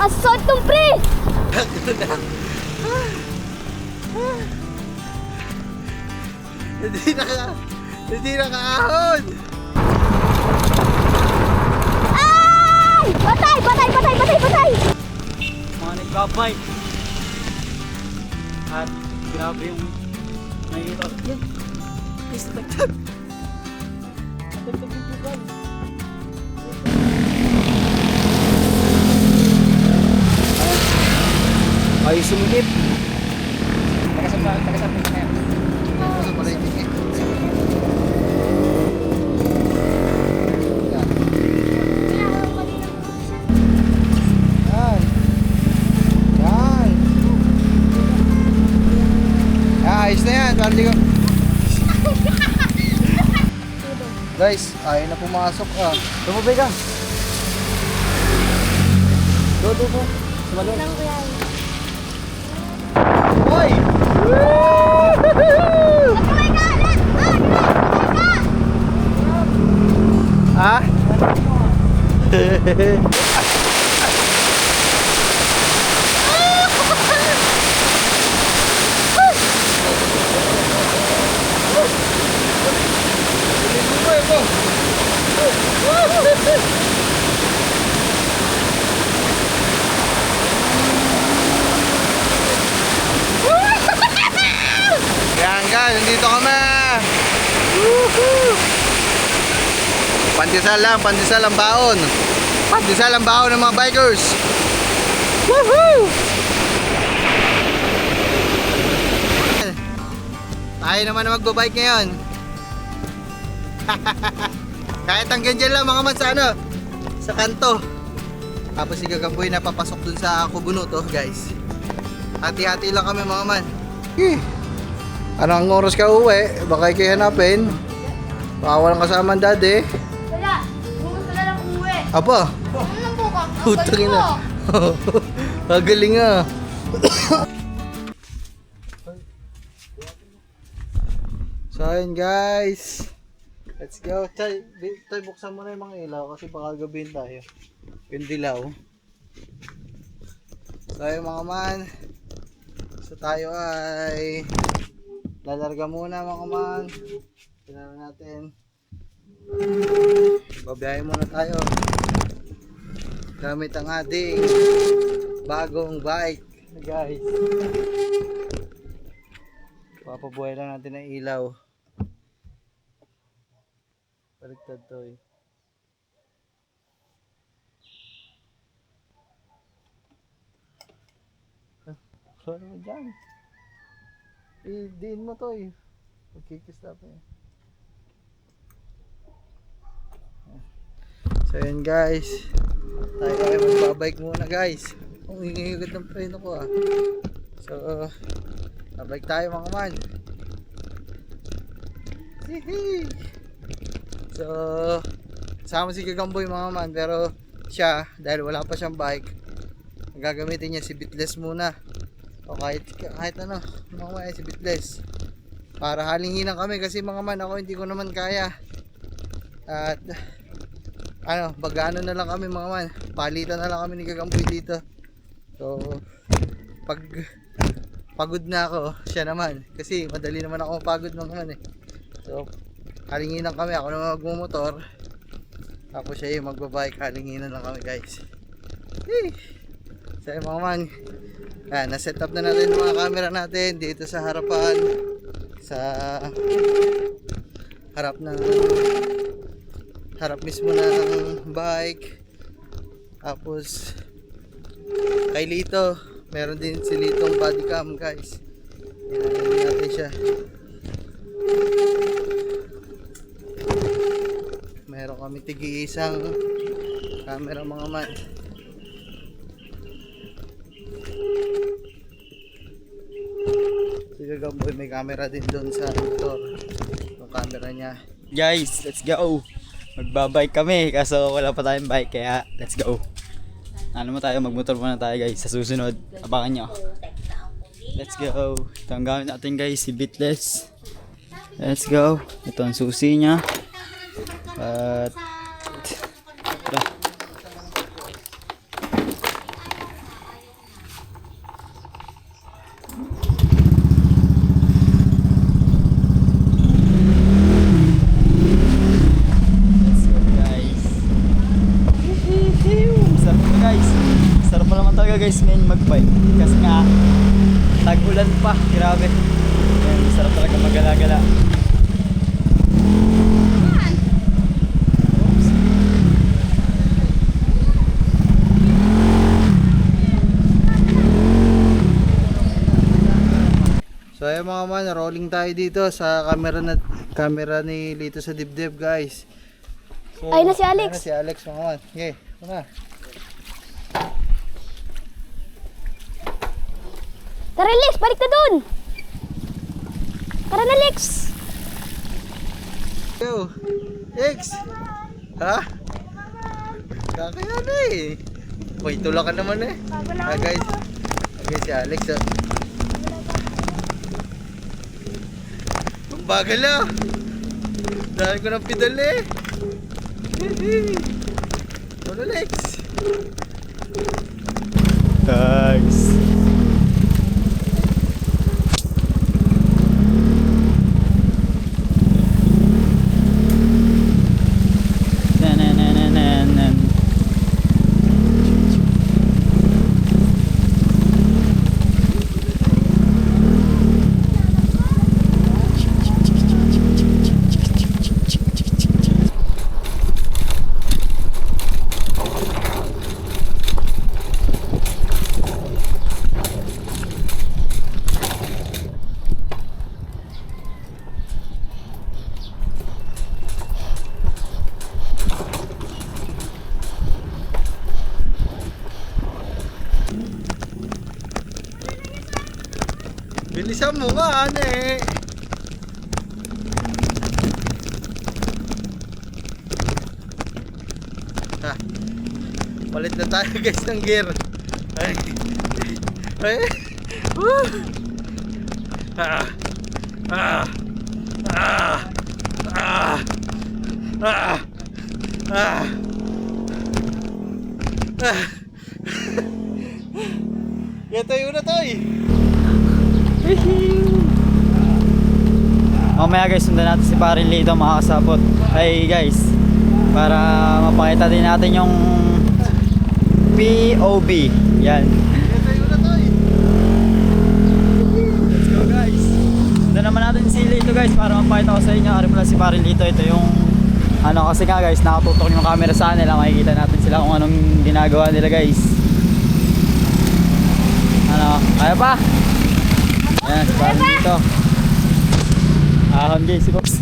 Napakasot nung pre! Ito na. Hindi nakaahon. Ay! Patay! Patay! Patay! Patay! Patay! Mga nagbabay. At grabe yung nahihirap. Yan. Guys, natagtag. Natagtag yung bugal. Ay, sumigip. Tagasap na kayo. Ito pala yung tingin. Yan. Yan. Ayos na yan. Parang di ko... Guys, ayaw na pumasok ah. Lumabay ka. Do. Sumalo. Hoy! Ah? Yan guys, nandito kami. Woohoo! Pandesal ang baon. Pandesal ang baon ng mga bikers. Woohoo! Tayo naman na magbabike ngayon. Kahit hanggang dyan lang mga man sa ano, sa kanto. Tapos si Gagamboy napapasok dun sa Kubunuto guys. Hati-hati lang kami mga man. Anong oras ka uwi? Baka kayo hanapin. Baka walang kasama ang daddy. Wala! Bumusta na lang umuwi. Apa? Ano lang po ka? Putang ina. Magaling ah. So ayun guys. Let's go. Tay, buksan mo na yung mga ilaw kasi baka gabihin tayo. Yung dilaw. So ayun mga man. So tayo ay lalarga muna mga man. Tingnan natin. Babiyahe muna tayo. Gamit ang ating bagong bike, guys. Papabuhay lang natin ang ilaw. Baliktad to eh. Sorry mo dyan. I-diin mo to eh. Magkikistop eh. So yun guys. Tayo ay magbabike muna guys. Ang ingay-agad ng preno ko ah. So babike tayo mga man. Hihi. So kasama si Gagamboy mga man. Pero siya dahil wala pa siyang bike, gagamitin niya si Bitless muna. O kahit ano, mga man, si Bitless. Para halinginan kami kasi mga man, ako hindi ko naman kaya. At ano, bagano na lang kami mga man. Palitan na lang kami ni Gagamboy dito. So pag pagod na ako, siya naman. Kasi madali naman ako mapagod mga man eh. So halinginan kami, ako naman magmumotor. Tapos siya yung magbabike, halinginan lang kami guys. Hey! So mga man, yan, na-set up na natin yung mga camera natin dito sa harapan. Sa harap mismo ng bike. Tapos kay Lito, meron din si Litong body cam guys. Yan natin siya. Meron kami tig-iisang camera mga man. Si Gagamboy may camera din doon sa motor. Yung camera niya. Guys, let's go. Magbabike kami kaso wala pa tayong bike kaya let's go. Ano mo tayo, magmotor muna tayo guys sa susunod. Abangan nyo. Let's go. Ito ang gamit natin guys, si Bitless. Let's go. Ito ang susi niya. At tara. mag-bike. Kasi nga, tag-ulan pa. Grabe. Ayan, masarap talaga magala-gala. Oops. So ayun mga man, rolling tayo dito sa camera ni Lito sa Dibdib, guys. So, Ayun na si Alex. Ayun na si Alex mga man. Okay, una. Tara Lex, balik na dun. Tara na Lex. Yo, X. Ha? Kakaya na eh. Uy, tula ka naman eh. Guys. Okay, si Alex. Ang bagal ah. Dahil ko ng pedal eh. Ano Lex? Thanks. Bilisan mo nga, ano eh. Ha. Palit na tayo guys ng gear. Ay. Ay. Woo. Ah. Ah. Ah. Ah. Ah. Ah. Ah. Ito yung una tayo. Mamaya guys, sundan natin si Parin Lito mga kasapot. Ay guys, para mapakita din natin yung POV. Yan. Ito yung una tayo. Let's go guys. Sundan naman natin si Lito guys para mapakita ko sa inyo. Ari pala si Parin Lito. Ito yung ano kasi nga guys, nakatutok yung camera sa nila. Makikita natin sila kung anong ginagawa nila guys. Ano, kaya pa? Ayan, si Parin Lito. Ahon guys si Pops.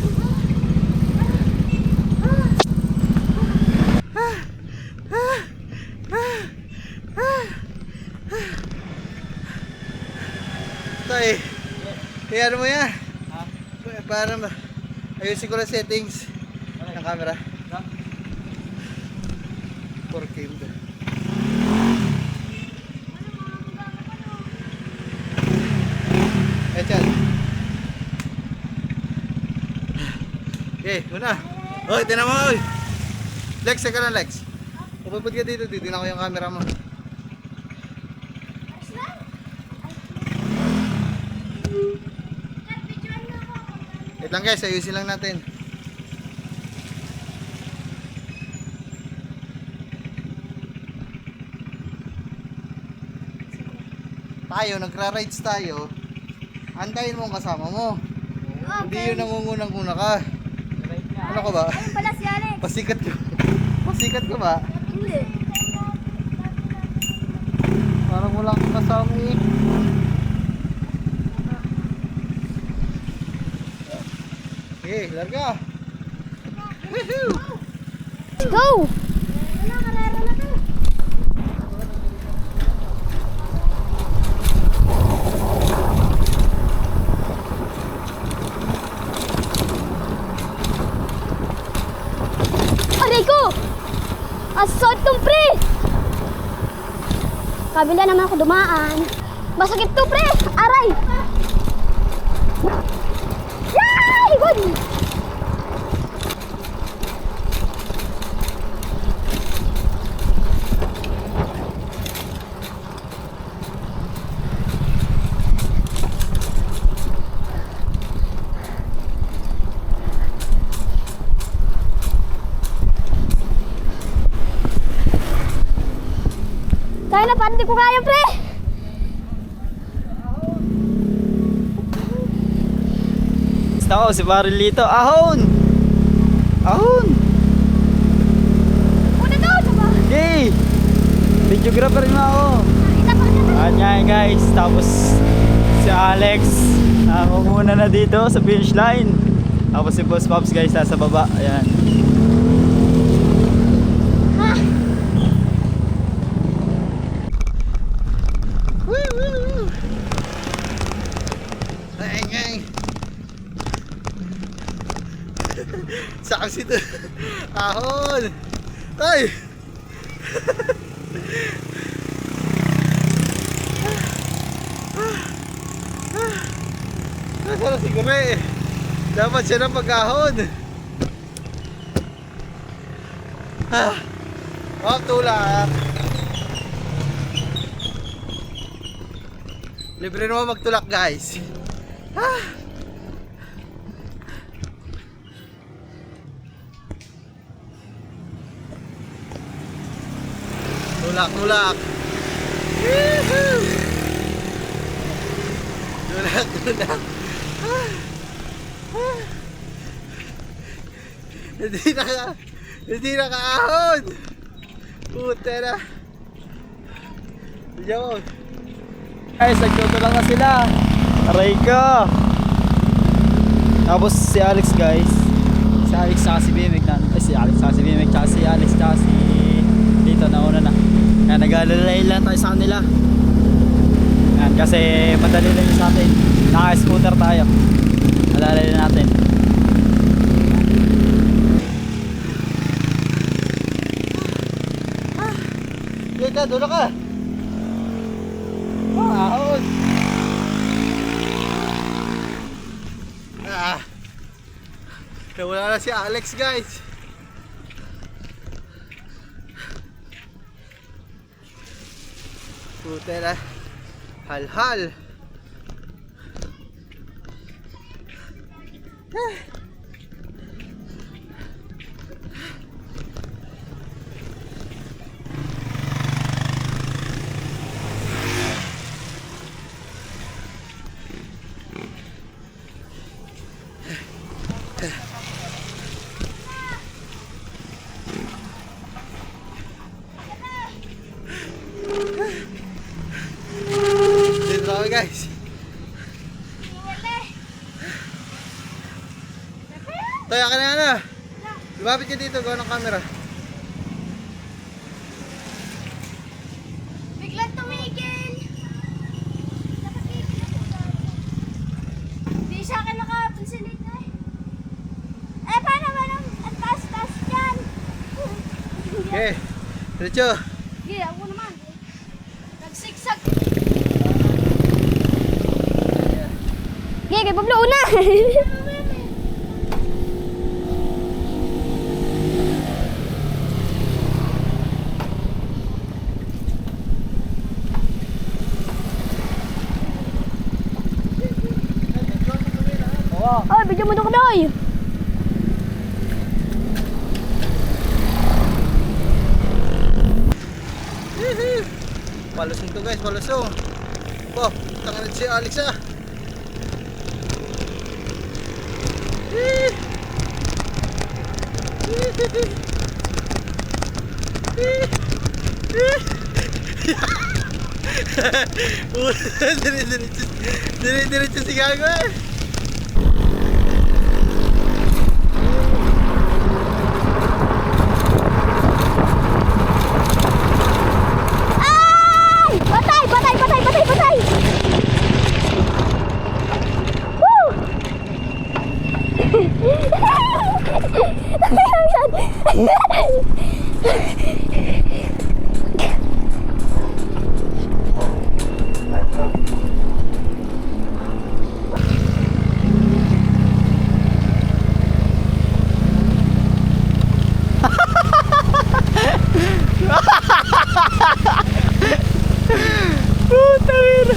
Tay, kaya ano mo yan? Para ayusin ko lang settings ng camera. 4K ba? Echan. Okay, una. Oy, tinan mo oy. Lex, saka lang Lex. Pupupod ka dito, titignan ko yung camera mo. Wait lang guys, ayusin lang natin. Tayo, nagra-rides tayo. Antayin mo ang kasama mo. Hindi yun nangungunang-una ka. Ano ka ba? Ayun pala si Alex. Pasikat ka. Pasikat ka ba? Hindi. Parang wala kang kasama eh. Okay, larga. Woohoo! Let's go! Aray ko! Asot tong pre! Kabila naman ako dumaan. Masakit to pre! Aray! Yay! Good! Kaya na, parang di ko kaya, pre! Nako, si Marilito. Ahon! Ahon! Una daw, diba? Okay! Videographer na ako. Itapak na. Ayan guys, tapos si Alex muna na dito sa finish line. Tapos si Boss Pops guys nasa baba. Ayan. Saksi to. Ahon. Ay. Nasaan si Gure? Dapat siya ng pag-ahon. Oh, tulak. Libre naman magtulak guys. Tulak, tulak. Woohoo! Tulak, tulak. Hindi nakaahon. Puta na. Yun. Guys, nagtuto lang na sila. Aray ko. Tapos si Alex guys. Si Alex tsaka si Bimek na. Ay, si Alex tsaka si Bimek tsaka si Alex tsaka si dito nauna na. Kaya nag-alalay lang tayo sa kanila. Yan, kasi madali lang yung sa atin. Naka-scooter tayo. Alalay natin. Ka, doon ka. Ahon. Nawala na si Alex guys. Puta na. Hal-hal. Dito na kami guys. Tayo ka na ano. Lumapit ka dito, gawa ng camera. Biglang tumigil. Hindi sa akin nakapansin ito eh. Eh, paano ba nang ang taas-taas dyan? Okay. Diretso. Sige, ako naman. Nagsigsag. Sige, kay Pablo una. Oh, video mo doon kami, oy. Palusong to guys, palusong. Oh, tangan si Alex ah. Diretso si Gago eh. Ay! Patay, patay, patay, patay, patay! Woo! Puta vida.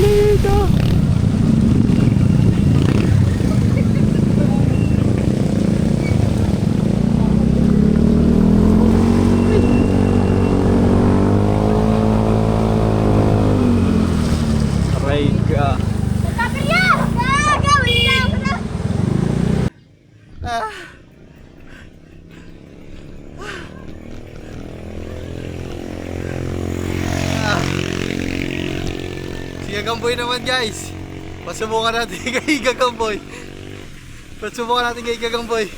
Lindo. Aray ka. Sabi niya! Gaga! Ah. Ah. Si Gagamboy naman guys. Pasubukan natin kay Gagamboy. Pasubukan natin kay Gagamboy.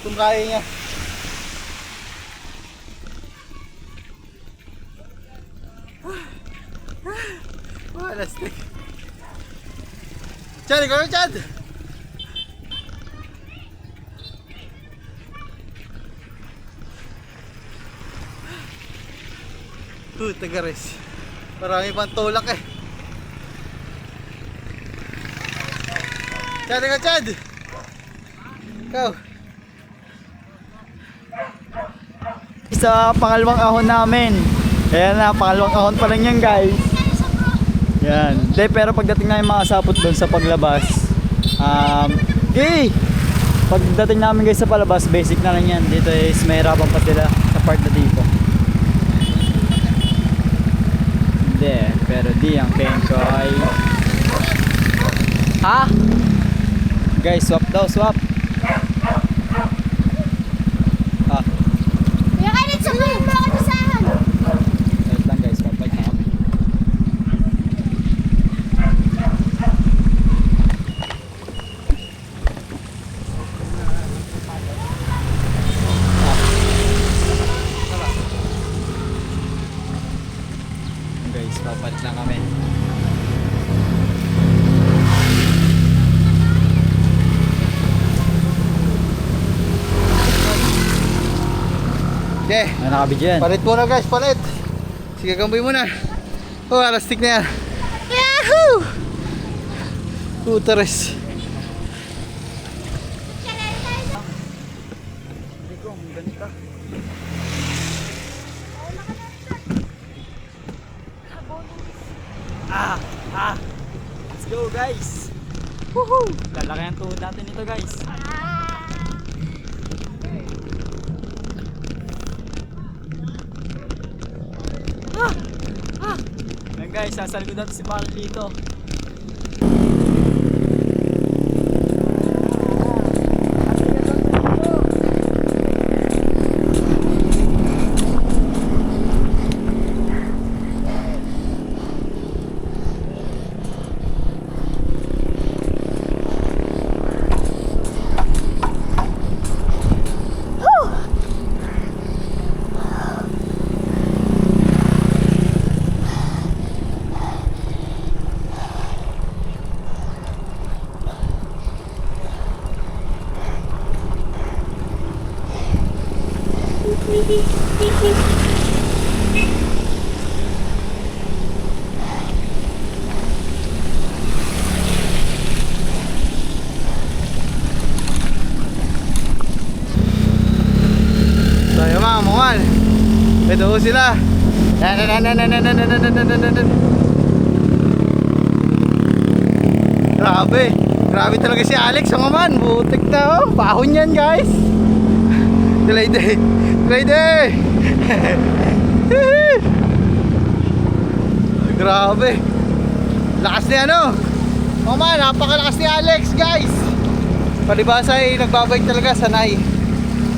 Kung kaya niya. Lastik. Chad, ikaw na Chad. Tagares. Marami pang tulak eh. Chad, ikaw Chad. Ikaw. Sa pangalawang ahon namin. Ayan na, pangalawang ahon pa lang yan guys. Yan. De, pero pagdating namin mga sapot doon sa paglabas, pagdating namin guys sa palabas, basic na lang yan. Dito is may hirapan pa sila sa part na dito. Hindi, pero di ang penko ay... Ha? Guys, swap daw, swap. Ah. Kaya kayo sa mga mga kasahan. Wait lang guys, papalit na kami. Guys, papalit lang kami. Okay. May nakabidyan. Palit muna guys, palit. Sige, Gagamboy muna. Oh, alastik na yan. Yahoo! Tares. Let's go guys. Woohoo! Lalaki ang tuhod natin ito guys. Ayan guys, sasalgo natin si Paul dito. So yun mga mungal. Ito ho sila. Grabe. Grabe talaga si Alex. Ang aman. Butik na oh. Pahon yan guys. Delay day. Delay day. Grabe. Lakas ni ano. Oh man, napakalakas ni Alex guys. Palibasa ay nagbabike talaga, sanay.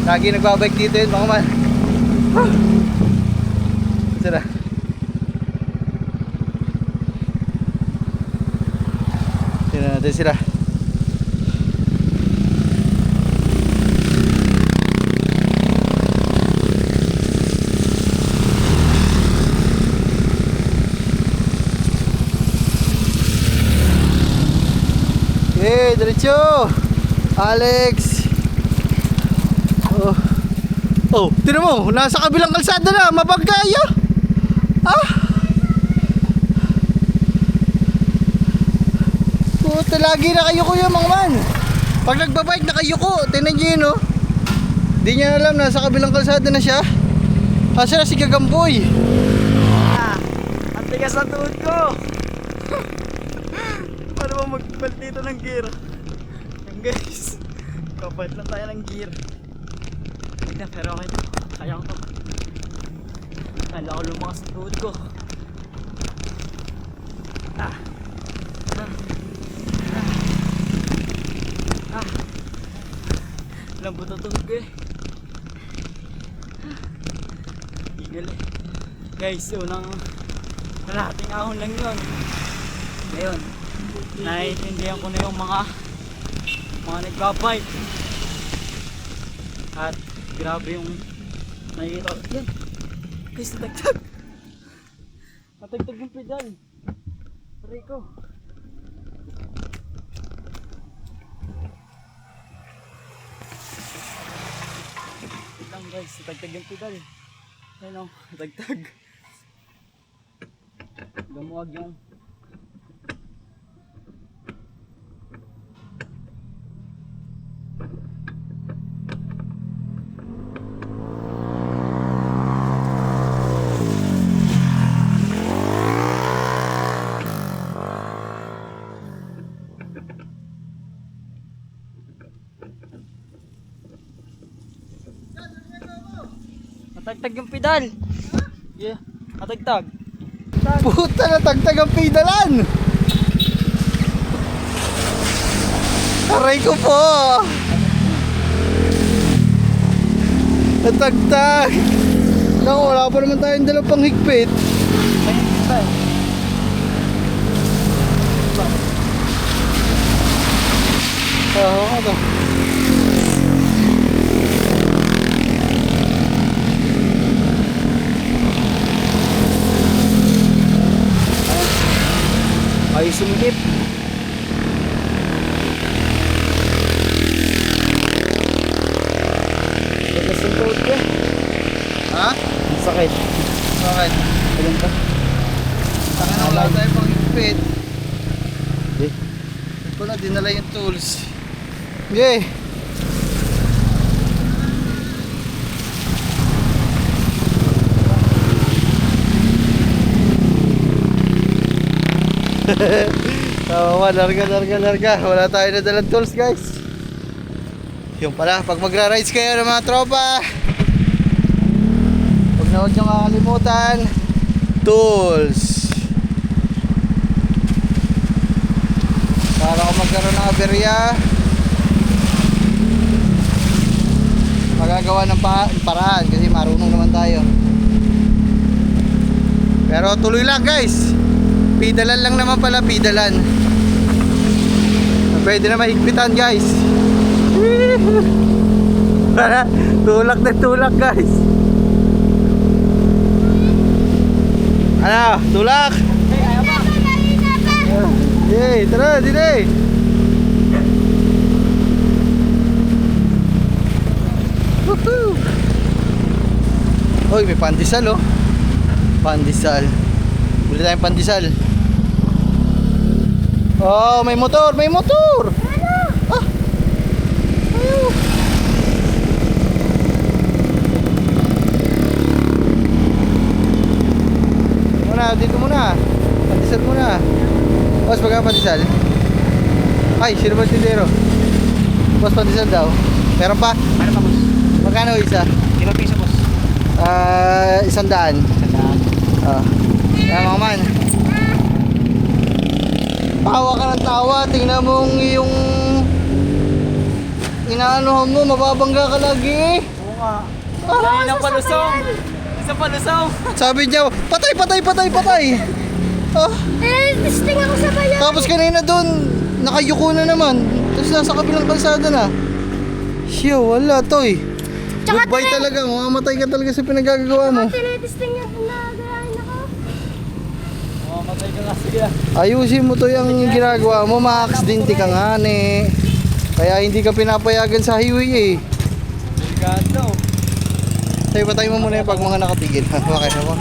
Lagi nagbabike dito yun mga man. Sila. Tingnan natin sila. Okay, diretso. Alex. Oh, tinan mo, nasa kabilang kalsada na, mabagaya. Puta, lagi na kayo kuya mga man. Pag nagbabike na kayo ko, tinan nyo yun oh. Di niya alam, nasa kabilang kalsada na siya. Asa na si Gagamboy? Ang tigas ng tuhod ko. Paano ba magpalit dito ng gear? Yan guys, kapalit lang tayo ng gear. Hindi, pero okay na. Kaya ko to. Kala ko lumakas ang tuhod ko. Lambot na tuhog eh. Igal eh. Guys, unang kalahating ahon lang yun. Ngayon, naiintindihan ko na yung mga nagbabike. At grabe yung nakikita ko. Yan. Guys, natagtag. Natagtag yung pedal. Aray ko. Wait lang guys, natagtag yung pedal. Ayun o, natagtag. Gamuwag yung natagtag yung pedal. Yeah, natagtag. Puta, natagtag ang pedalan! Aray ko po! Natagtag! Naku, wala pa naman tayong dalang panghigpit. Ayun, pedal. Oo, ito. Ay, sumikip. Tigas yung tuhod ko. Ha? Ang sakit. Bakit? Ayun ka. Taka na, wala tayong panghigpit. Hindi. Hindi ko na dinala yung tools. Yay! Tawa, larga. Wala tayo na dalang tools, guys. Yung pala, pag magra-rides kayo ng mga tropa, huwag nyo kakalimutan, tools. Para kung magkaroon ng aberya, magagawa ng paraan kasi marunong naman tayo. Pero tuloy lang, guys. Pedalan lang naman pala, pedalan. Pwede na mahigpitan, guys. Para tulak na tulak, guys. Ano? Tulak? Yay, tara, dine. Woohoo! Hoy, may pandesal, oh. Pandesal. Bili tayong pandesal. Oh, may motor, may motor. Ah. Ayaw. Dito muna. Pandesal muna. Boss, magkano pandesal? Ay, sino ba tindero? Boss, pandesal daw. Meron pa? Meron pa, boss. Magkano isa? 5 piso, boss. 100. 100. Kaya mga man, tawa ka ng tawa. Tingnan mo yung inaanuhan mo, mababangga ka lagi. Oo nga. Ay, ng palusong. Isang palusong. Sabi niya, patay. Ah, Testing ako sa bayan. tapos kanina doon, nakayuko na naman. Tapos nasa kabilang kalsada na. Siya, wala toy. Tsaka Goodbye talaga, mamamatay ka talaga sa pinagagawa mo. Tinetesting niya kung nagarahin ako. Mamatay ka nga siya. Ayusin mo to yung ginagawa mo, ma-aksidente ka nga ne. Kaya hindi ka pinapayagan sa highway eh. Delikado. Tayo patay mo muna yung pag mga nakatigil. Okay na ba?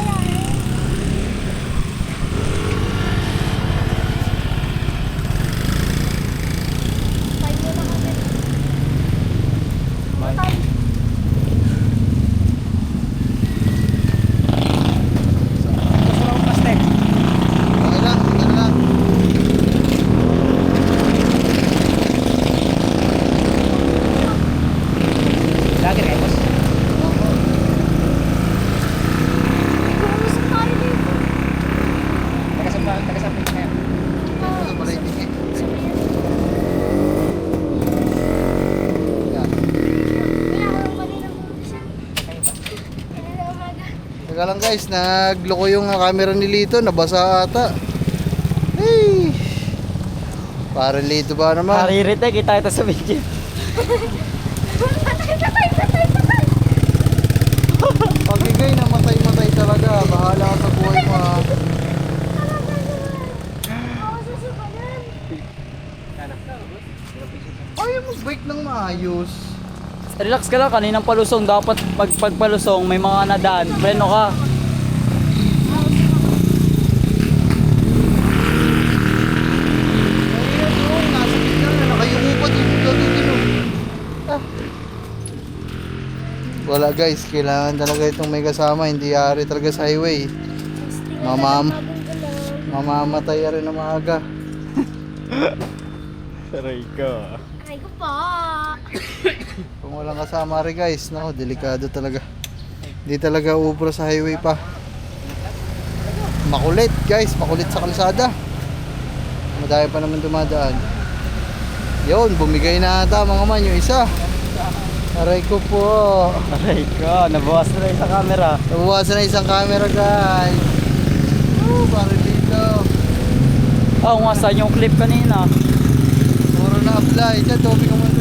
Five mo na kami. Matay. Okay lang, okay lang. Lagi rin, boss. Pumusok tayo dito. Taga-sampin na kayo. Ito pala yung ticket. Yan. Teka lang guys, nagloko yung camera ni Lito, nabasa ata. Hey! Parang Lito ba naman? Naririte, kita ito sa video. Patay. Pagigay na matay talaga. Bahala ka sa buhay mo ha. Ako susubalan. Ayaw mo brake ng maayos. Relax ka lang, kaninang palusong. Dapat pagpalusong, may mga nadaan. Preno ka. Ayun doon, nasa gitna na. Nakayuko pa dito. Wala guys, kailangan talaga itong may kasama. Hindi yari talaga sa highway. Mamamatay rin na maaga. Aray ka. Aray ko po. Kung walang kasama rin guys, no, delikado talaga. Hindi talaga ubro sa highway pa. Makulit guys, makulit sa kalsada. Madami pa naman dumadaan. Yun, bumigay na ata mga man yung isa. Aray ko po. Aray ka, nabawas na rin sa camera. Nabawasan na isang camera guys. Parang dito. Ah, kung saan yung clip kanina. Puro na apply. Diyan, topic ka muna.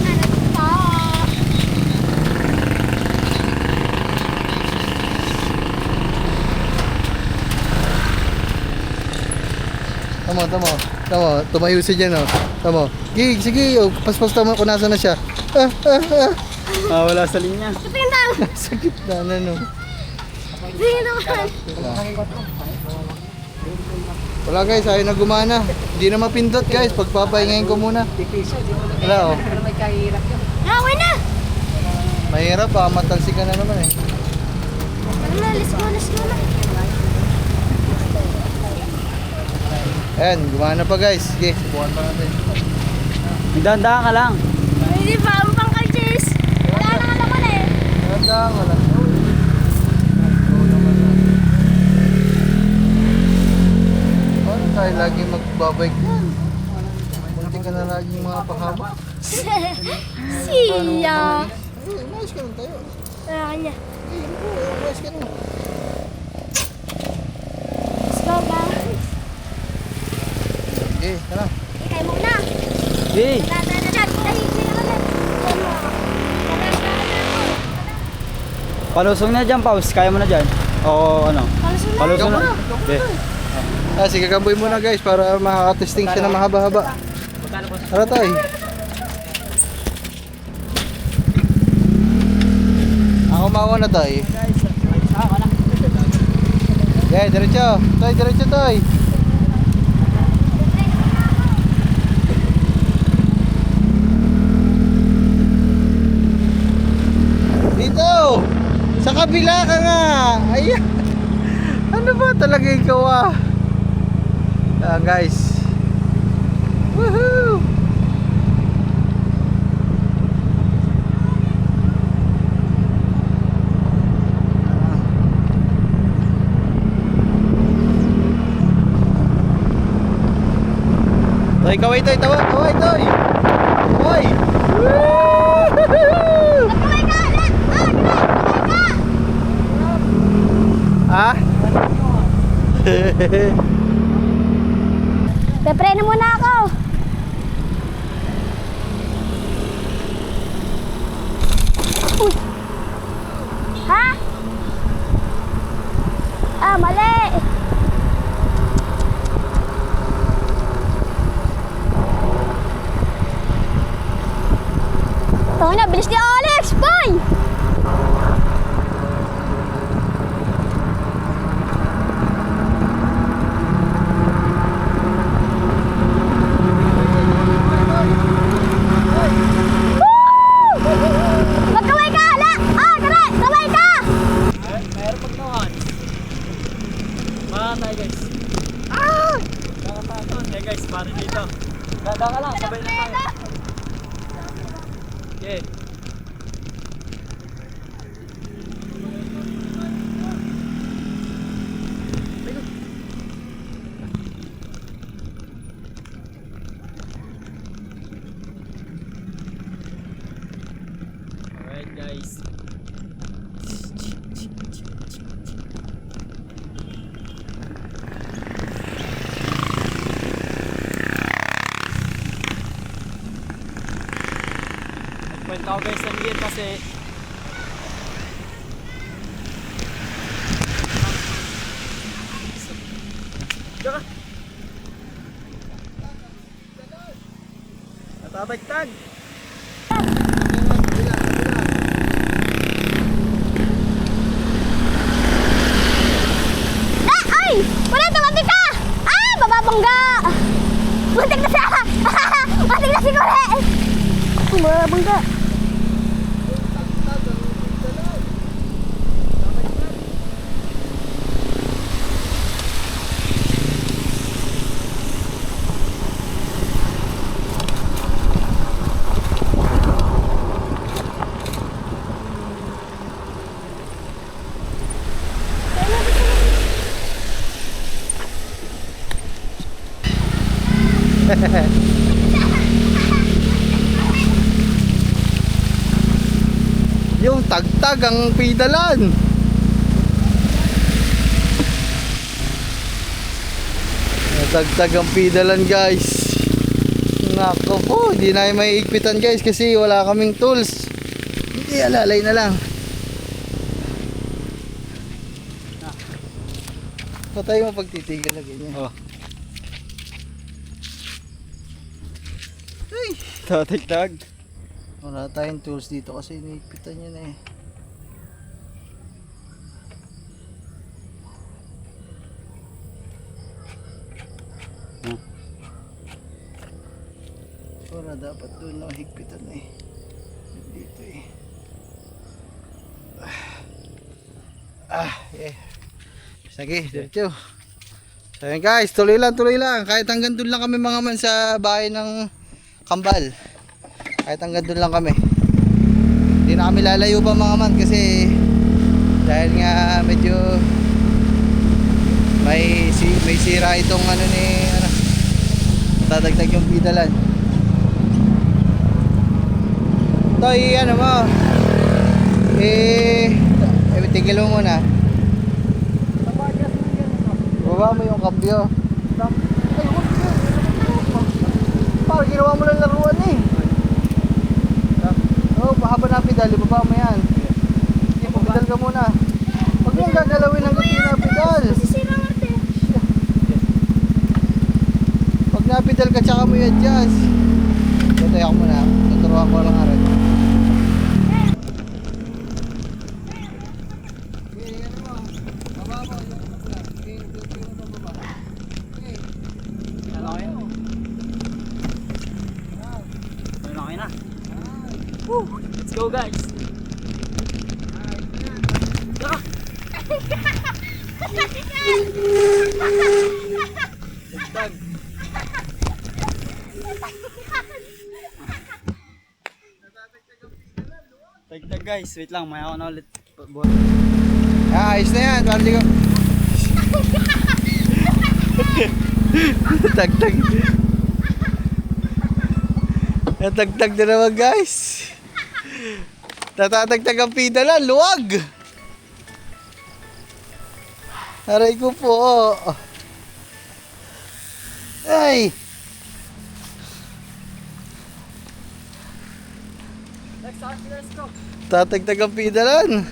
Aray ko po. Tama. Tumayo siya dyan, oh. Tama. Sige, oh. Paspas tama kung nasa na siya. Ah, wala sa linya. Kapintang. Sa gitna na, no. Sige naman. Wala guys, ayaw na gumana. Hindi na mapindot guys. Pagpapahingayin ko muna. Wala, oh. Okay na. Mahirap, matalsi ka na naman eh. Ano na, let's go na. Ayan, gumana pa guys. Sige, subukan pa natin. Dahan-dahan ka lang. Hindi pa, ang pang-carches. Wala na nga naman eh. Wala. Paano tayo lagi magbabike yan? Munti ka na lagi mga pahaba. Siya. Umayos ka lang tayo. Kanya. Umayos ka lang. Let's go guys. Okay, tara. Ikay muna. Hey! Tara na dyan. Ay, sige ka na. Palusong na dyan, Paus. Kaya mo na dyan. O ano? Palusong na. Okay. Sige, gamboy muna guys para makakatesting siya na mahaba-haba. Tara tayo. Ako mauna tayo. Okay, diretso. Diretso tayo. Dito! Sa kabila ka nga! Ayan! Ano ba talaga ikaw ah? Guys. Woohoo! Toy, kaway toy, kaway toy! Kaway! Woohoo! Kaway ka! Ah? Pepreno muna ako. Uy. Ha? Ah, mali. Tawag na, bilis ni Alex. Bye! Magkaway ka! Ala! Ah, tara! Kaway ka! Mayroon pag nawan. Tayo guys. Ah! Okay guys, pari dito. Dada ka lang, sabay na tayo. Okay. guys. Nagkwento ako guys ng gear kasi natatagtag. Ay! Wala, tumating ka! Ah! Bababangga! Matik na siya! Matik na si Kore! Bababangga! Yung tagtag ang pedalan. Tagtag ang pedalan guys. Nako po, hindi na may ikpitan guys kasi wala kaming tools. Hindi, alalay na lang. Patay mo pagtitigil na ganyan. Oh, Ay, tatagtag. wala tayong tools dito kasi iniikpitan yun eh. Wala, dapat doon na higpitan eh. Dito eh. Eh. Sige, diretso. So yun guys, tuloy lang. Kahit hanggang doon lang kami mga man sa bahay ng Kambal. Kahit hanggang doon lang kami. Hindi na kami lalayo pa mga man kasi dahil nga medyo may sira itong ano ni ano, tatagtag yung pedalan. Toy, ano mo? Tigil mo muna. Baba mo yung kabyo. Ay, parang ginawa mo lang laruan eh. Oh, pahaba na pedal, ibaba mo yan. Sige, pabidal ka muna. Huwag mong gagalawin ng gabi na pedal. Masisira nga ate. Pag napedal ka, tsaka mo i-adjust. Tutay ako muna. Tuturuan ko lang aral. Let's go guys. Tagtag. Tagtag guys, wait lang, may ako na ulit. Ayos na yan, parang di ko. Tagtag. Natagtag na naman guys. Natatagtag ang pedalan, luwag. Aray ko po. Ay. Let's go. Tatagtag ang pedalan.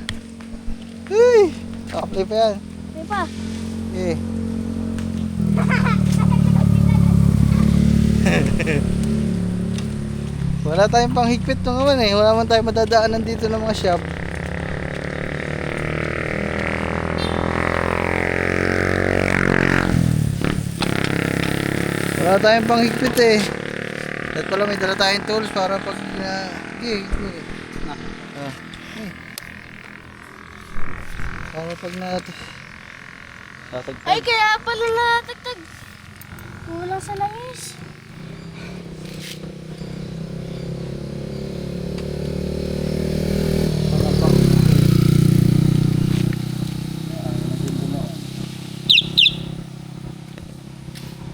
Ay. Apply pa yan. Di pa. Eh. Wala tayong panghigpit nung naman eh. Wala man tayong madadaanan dito ng mga shop. Wala tayong panghigpit eh. At pala may dala tayong tools para pag para pag Tatagtag. Ay, kaya pala natagtag. Kulang sa langis.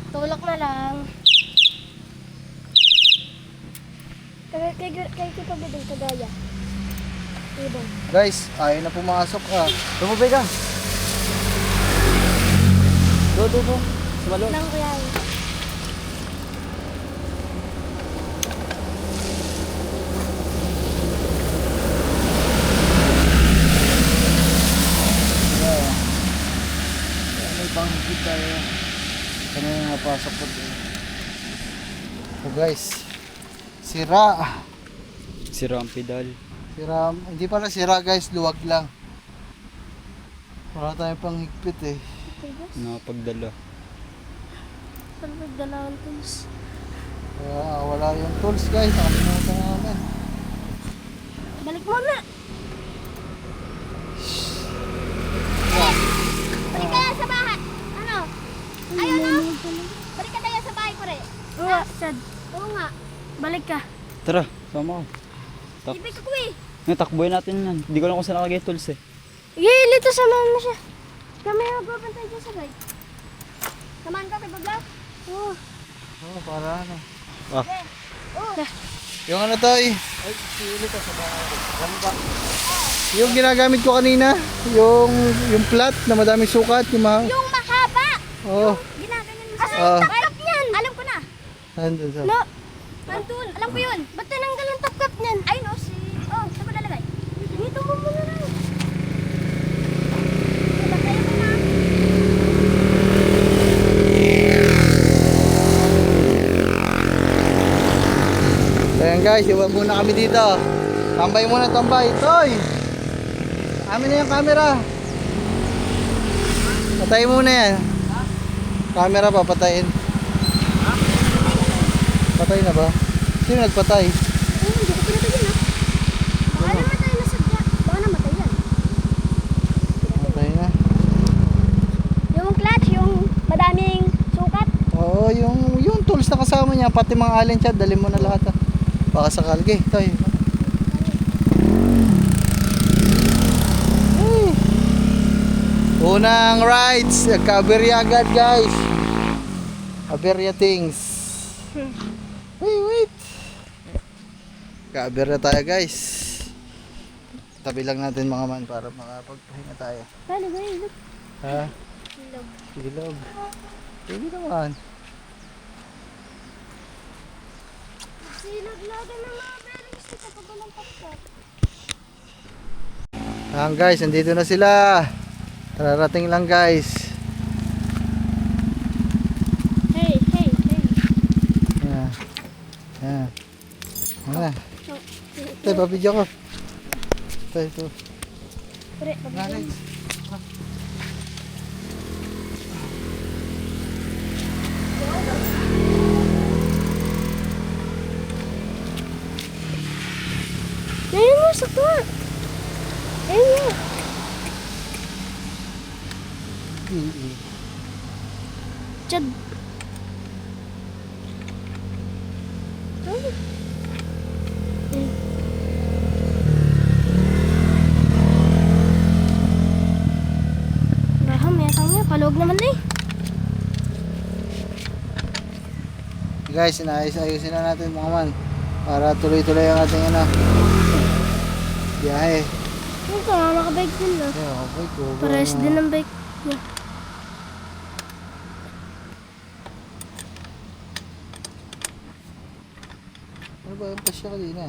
Tulak na lang. Kay kita ba din kagaya? Ibon. Guys, ayaw na pumasok ah. Tumubay ka. Do. Sumalo. Lang kuya. May panghigit tayo. Kami na napasok po din. So guys, sira. Sira ang pedal. Sira, hindi pala sira guys, luwag lang. Wala tayong panghigpit eh. Okay guys. Nakapagdala. Saan magdala ang tools? Kaya wala yung tools guys, nakalimutan namin. Balik mo na. Balik ka sa bahay. Ano? Ayun na. Balik ka tayo sa bahay ko rin. Oo, Chad. Oo nga. Balik ka. Tara, sama ko. Ibig ko eh. Takbuhin natin yan. Hindi ko lang kung saan nakagay tools eh. Lito samahan mo siya. Kami magbabantay dyan sa bike. Samahan ka kay Baglaw? Oo. Oh, para ano. Ah, Oo. Yung ano to eh. Ay, sili ka sa bahay. Ano ba? Yung ginagamit ko kanina, yung flat na madaming sukat, yung Yung mahaba. oh, Ginaganyan mo sa Ah. top niyan. Alam ko na. andun sa. No. Nandun. Alam ko yun. Ba't tinanggal yung top cap niyan? Ay no, si... Oh, saan mo lalagay? Dito mo muna lang. Lagay mo na. Ayan guys, iwan muna kami dito. Tambay muna, tambay. Toy! Amin na yung camera. Patayin muna yan. Camera pa, patayin. Patay na ba? Sino nagpatay? Ay, hindi ko pinatay yun Baka namatay na sadya. Baka namatay yan. Patay na. Yung clutch, yung madaming sukat. Oo, yung tools na kasama niya, pati mga allen chat, dali mo na lahat. Baka sakal. Okay, Toy. Unang rides, kaberya agad guys. Kaberya things. Wait. Kaberya tayo guys. Tabi lang natin mga man para makapagpahinga tayo. Paano ba yun? Ha? Ilog. Ilog. Pwede naman. Silog lagi ng mga bearings dito pag walang pakpak. Ayan guys, nandito na sila. Kararating lang guys. Hey. Ayan. Ayan. Ayan. Tay, papidyo ko. Tay, ito. Pre, Nanay. Ayun mo, sakto. Ayun mo. Chad. Baham, yatang niya. Palog naman na eh. Guys, ayusin na natin mga man. Para tuloy-tuloy ang ating ano. Biyahe. Yung ka, nakabike din na. Ayan, okay ko. Pares din ang bike niya. Ano ba yung pasya kanina?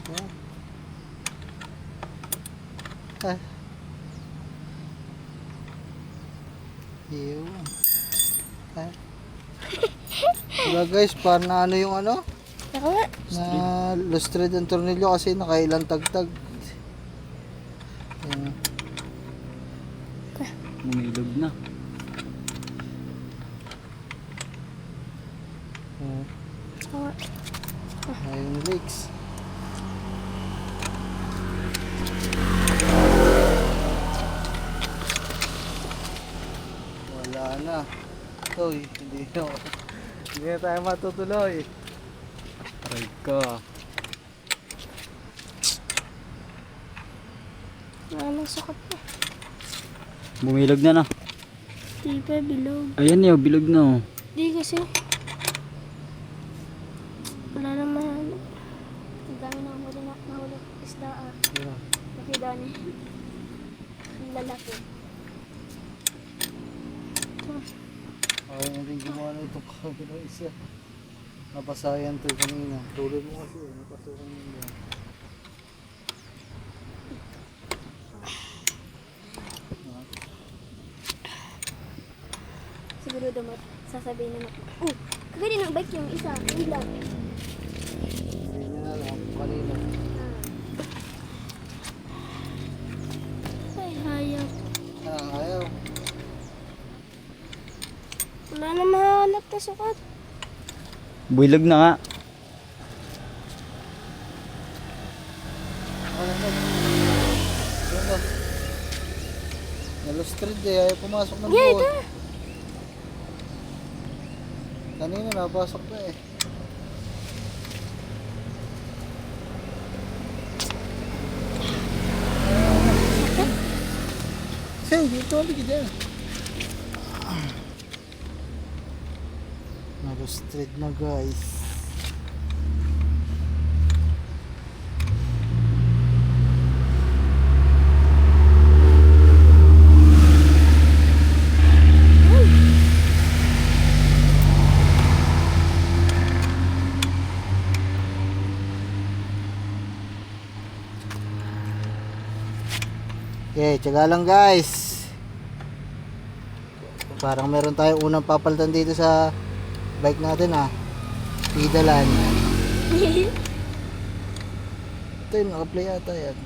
Ayan. Ah. Yun. Ah. Diba guys, parang na ano yung ano? Ako nga. Na lustrade ang tornilyo kasi nakailang tagtag. Ayan. bumilog na. Ayan. Ako nga. Ayan yung leaks. Wala na. Uy, hindi na tayo matutuloy. Aray ka. Maraming sukat na. Bumilog na na. Di pa, bilog. Ayan yun, bilog na oh. Di kasi. Wala naman. Ang dami na nahulog isda ah. Yeah. gani. Ang lalaki. Ayaw na rin gumawa na itong kabila isa. Napasayan to kanina. Tulad mo kasi, napasukan mo yan. Siguro daw sasabihin naman. Oh, kagani ng bike yung isa. Yung lang. Hindi niya na alam kanina. Ay, hayop. Anong ayaw? Wala na mahanap na sukat. Builog na nga. Ano na? Ano na? Nalustrid eh, ayaw pumasok ng Yeah, buwan. ito. Kanina napasok na eh. Say, dito ulit dyan. Nalustrid na guys. Okay, tsaga lang guys. Parang meron tayong unang papalitan dito sa bike natin ah. Pidalan. Ito yung naka-play ata yan.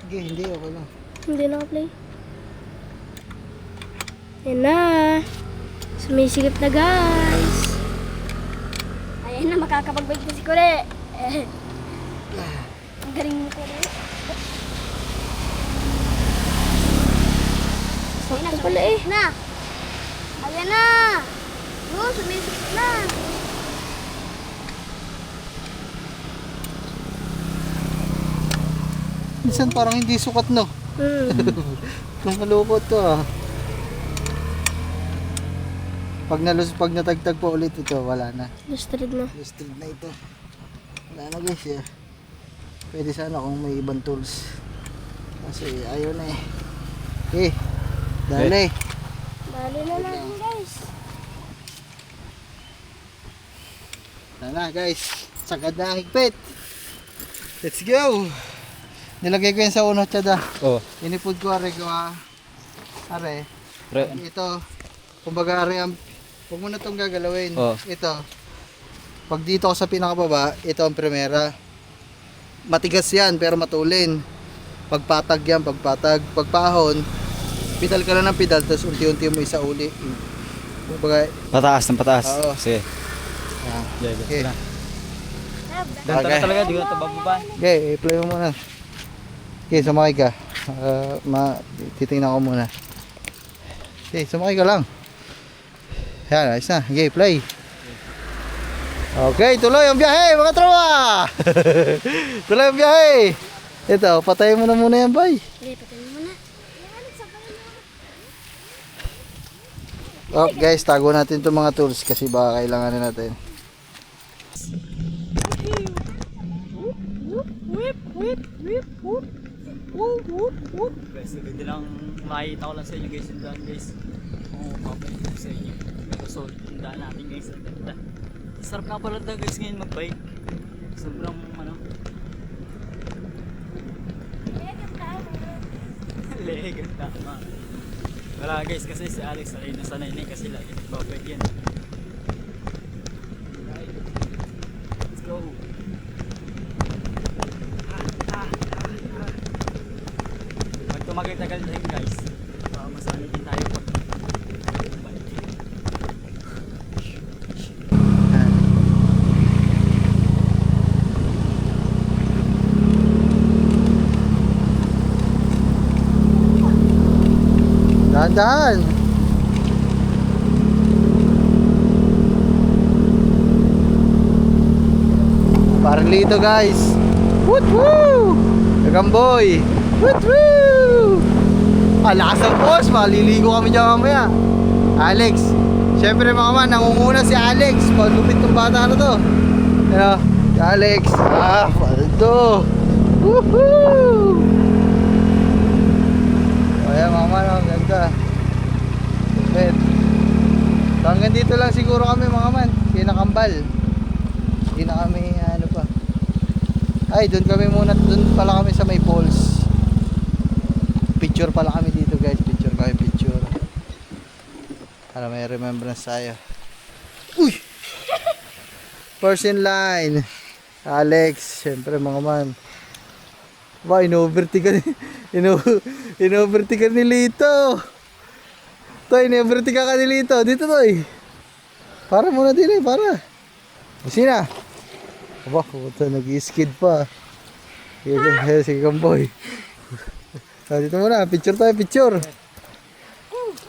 Sige, hindi okay lang. Hindi naka-play. Yan na. Sumisigip na guys. Ayan na, makakapag-bike na si Kure. Ang galing mo Kure. Ayan na, pala eh. Na. Ayan na. Yun, sumisikip na. Minsan parang hindi sukat no. Nakalukot to ah. Pag natagtag po ulit ito, wala na. Lustrid na. Lustrid na ito. Wala na guys eh. Pwede sana kung may ibang tools. Kasi ayaw na eh. Eh, dali. Dali na lang guys. Wala na guys. Sagad na ang higpit. Let's go. Nilagay ko yan sa uno tsada. Oh. Inipod ko are ko ah. Are. Re. Ito. Kumbaga are ang huwag mo na itong gagalawin. Oh. Ito. Pag dito ako sa pinakababa, ito ang primera. Matigas yan pero matulin. Pagpatag yan, pagpatag. Pagpahon, pedal ka lang ng pedal tapos unti-unti mo isa uli. Kumbaga, Pataas ng pataas. Oo. Sige. yan. Yeah, Okay. Ganito Okay. na talaga, di ko ito bababa. Okay, i-play mo muna. Okay, sumakay ka. Titingnan ko muna. Okay, sumakay ka lang. Yan, ayos na. Okay, play. Okay, tuloy ang biyahe mga tropa! Tuloy ang biyahe! Ito, patayin mo na muna yan, bay. Sige, patayin mo na. Oh, guys, tago natin itong mga tools kasi baka kailanganin natin. Guys, ganda lang makikita ko lang sa inyo guys yung daan guys. Oo, papayag ko sa inyo. Pero solid yung daan natin guys. Ang ganda. Sarap nga pala daw guys ngayon mag-bike. Sobrang ano. Legan tama. Wala guys kasi si Alex ay nasanay na kasi lagi nagbabike yan. Let's go. Pag tumagal-tagal din guys, masanay din tayo pag bike. Dahan-dahan. Parang lito guys. Woot woo! Kagamboy. Woot woo! Lakas ng boss, maliligo kami dyan mamaya. Alex. Siyempre mga man, nangunguna si Alex. Pagupit ng bata na to. Ano? Si Alex. Paldo. Woohoo! Ayan mga man, ang ganda. Bet. So, hanggang dito lang siguro kami mga man. Kinakambal. Hindi na kami ano pa. Ay, doon kami muna. Doon pala kami sa may falls. Picture pala kami dito guys. Picture kami, picture. Para may remembrance tayo. Uy! First in line. Alex. Siyempre mga man. Ba, in-overtake in-overtake ni Lito. Toy, in-overtake ka ni Lito. Dito, Toy. Para muna din eh, para. Sina? Aba, puto, nag-skid pa. Sige, Kamboy. So, dito muna, picture tayo, picture.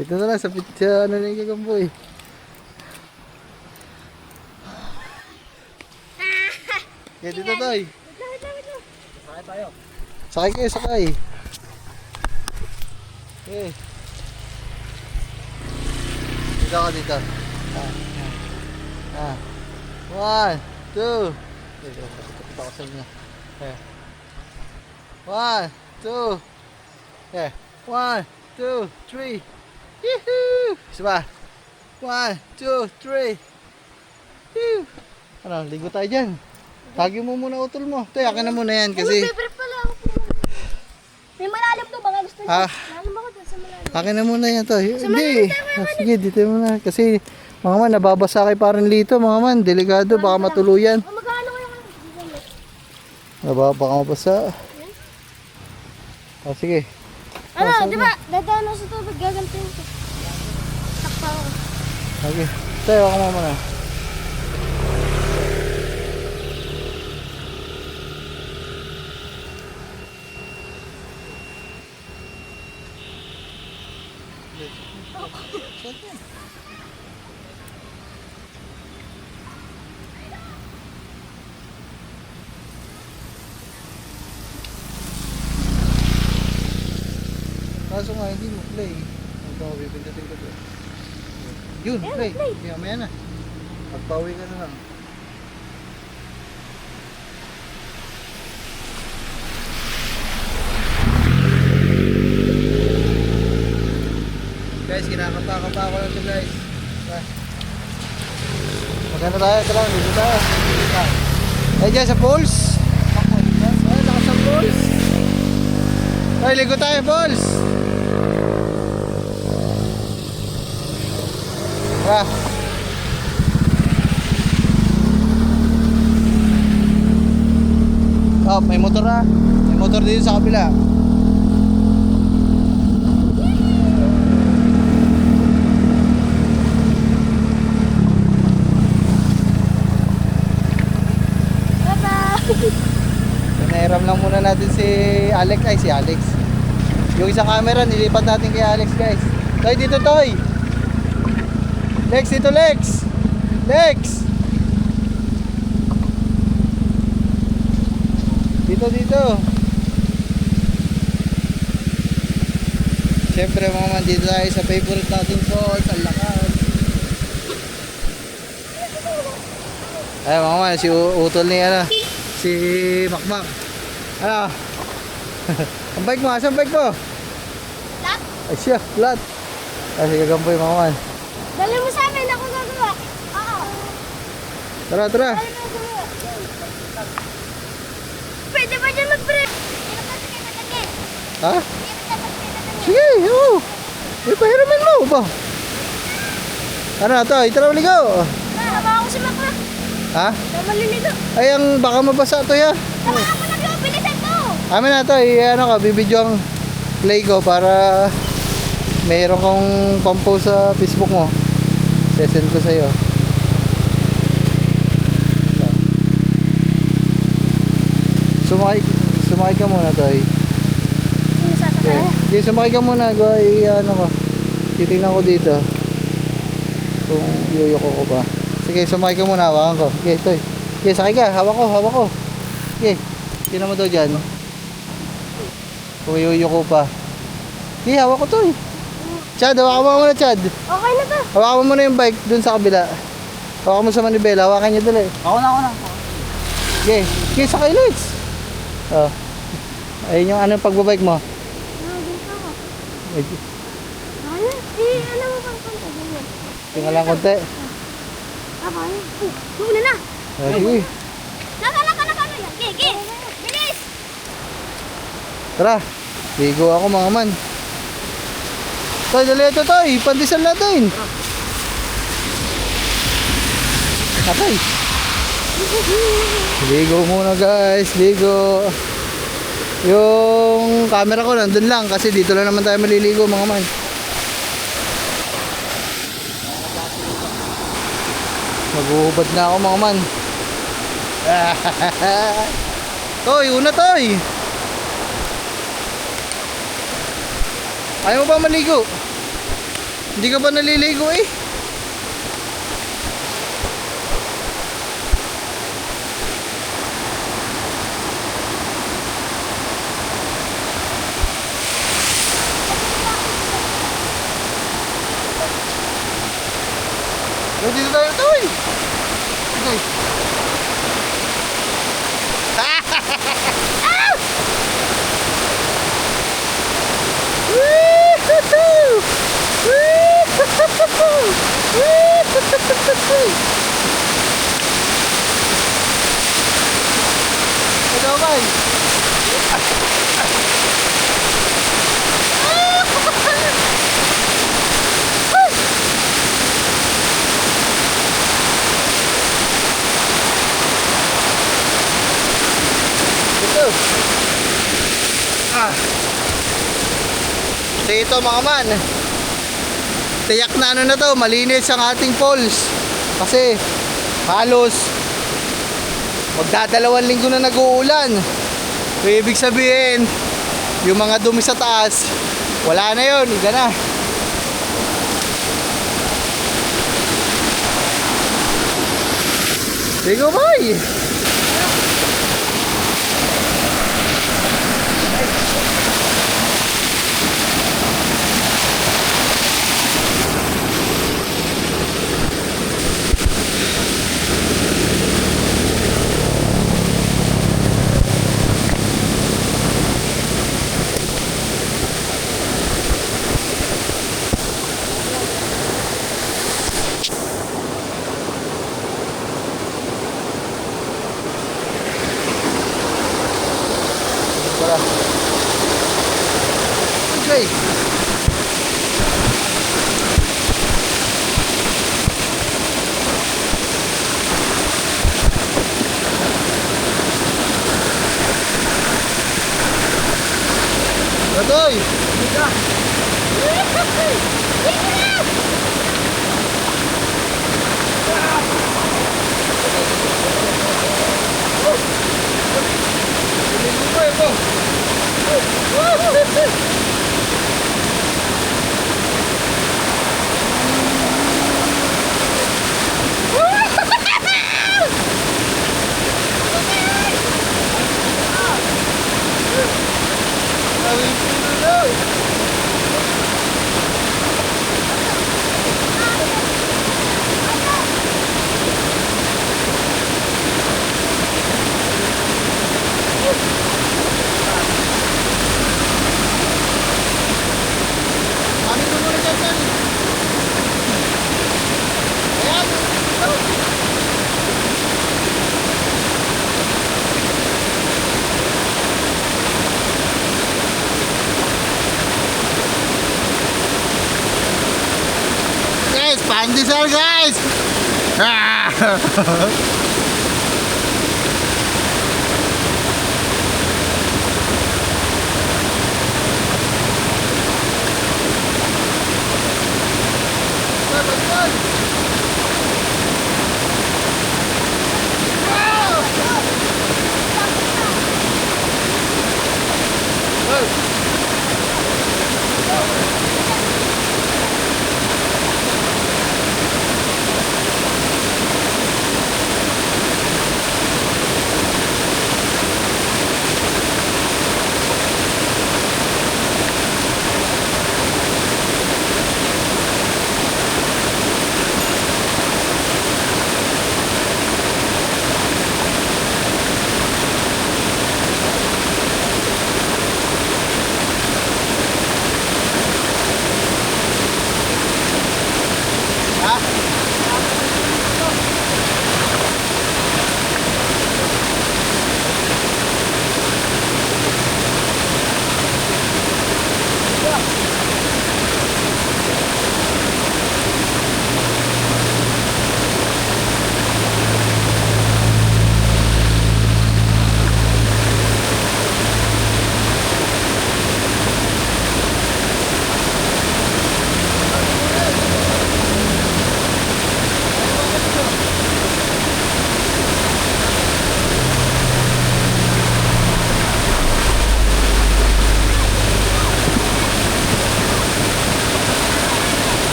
Dito na lang sa picture, ano na yung Kamboy. Okay, dito, Toy. Sakay tayo. Sakay kayo, sakay. Okay. Dito ako dito. One, two. Ito ako sa inyo. Okay. One, two. Okay. One, two, three. Yee-hoo! Isa pa. One, two, three. Whew. Ano, ligo tayo dyan. Tagi mo muna utol mo. Ito, yakin na muna yan kasi... Favorite pala ako po. May malalim to, baka gusto niyo. Malalim ako dun sa malalim. Akin na muna yan to. Hindi. Sige, dito muna. Kasi mga man, nababasa kay parang Lito. Mga man, delikado. Baka matuluyan. O, magkano kayo Baka mabasa. Sige. ano, di ba? Dadaan ako sa tubig, gagantiin ko. Takpa ako. Sige. Tayo ako muna. Kaso nga hindi mo play. Ito ako pipindutin ko doon. Yun, play. Kaya maya na. Pagpawi ka na lang. Guys, kinakapa-kapa ko lang ito guys. Maganda tayo, tara, dito tayo. Ay, dyan sa pools. Ay, lakas sa pools. Ay, ligo tayo, pools. Tara. Oh, may motor na. May motor dito sa kabila. Nairam lang muna natin si Alex. Ay, si Alex. Yung isang camera, nilipat natin kay Alex, guys. Toy, dito, Toy. Lex, dito, Lex. Lex. Dito. Siyempre, mga man, dito tayo sa favorite natin falls, ang lakas. Ay, mga man, si Utol ni, si Makmak. Ano? Ang bike mo, asan bike mo? Flat? Ay siya, flat. Ay, sige, gampoy mga man. Dali mo sa amin, ako gagawa. Oo. Tara. Dali mo gagawa. Pwede ba dyan mag-break? Ha? Sige, oo. Ipahiramin mo ba? Ano na to? Itaraw ligaw. Tama ako si Makmak. Ha? Tama nito. Ay, ang baka mabasa to ya. Tama ako na bilisan to. Amin na to, ano ka, bibidyo ang play ko para mayroon kang pampost sa Facebook mo. Sesend ko sa'yo. Sumakay ka muna, Toy. Ano sasakay? Okay, sumakay ka muna. Ano ko. Titingnan ko dito. Kung yuyuko ko ba. Sige, sumakay ka muna. Hawakan ko. Okay, Toy. Okay, sakay ka. Hawak ko. Okay. Tingnan mo daw dyan. Kung yuyuko pa. Okay, hawak ko, Toy. Chad, hawakan mo muna, Chad. Okay na to. Hawakan mo muna yung bike dun sa kabila. Hawakan mo sa manibela. Hawakan niya dali. Ako na. Okay, sakay, let's. Oh. Ayun yung ano pagbabike mo. Dito ako. Ay, Ano? Ano mo pang konti? Ganyan. tingnan lang konti. Tama yun. Una na. Ay, sige. Naka. Yan. Gigi. Bilis. Tara. Ligo ako mga man. Toy, dali ito Toy. Pandesal natin. Atay. Ligo muna guys. Ligo. Yung camera ko nandun lang kasi dito lang naman tayo maliligo mga man. Mag-uubad na ako mga man. Toy, una Toy. Ayaw mo ba maligo? Hindi ka ba naliligo eh? Dito tayo, Toy! Okay. Ito ba? Ito. Dito mga man. Tiyak na ano na to, malinis ang ating falls. Kasi halos magdadalawang linggo na nag-uulan. So, ibig sabihin, yung mga dumi sa taas, wala na yun, iga na. Ligo boy! Okay. Toy! Guys, pandesal guys!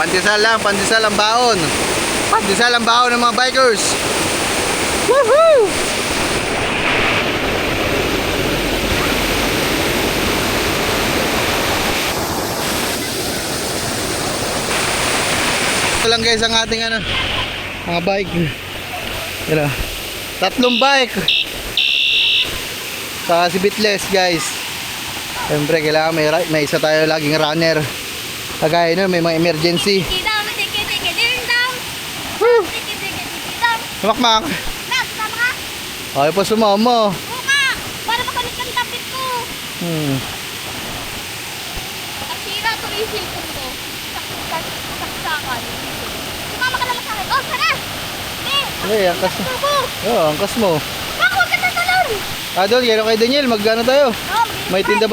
Pandesal lang, pandesal ang baon. Pandesal ang baon ng mga bikers. Woohoo! Ito lang guys ang ating ano, mga bike. Yan o. 3 bike. Saka si Bitless guys. Siyempre kailangan may isa tayo laging runner. Kagaya nun, may mga emergency. Down, tiki, ding, down. Tiki, down. Makmak. Nak, sama ka? Okay po sumama. Buka! Para makalit ang tapit ko. Nasira ito yung cellphone ko. Saksakan. Sumama ka naman sa akin. Oh, sana! Ay, angkas mo. Oo, angkas mo. Bak, huwag ka na talon! Doon, gano'n kay Daniel, magkano tayo? Oh, May tinda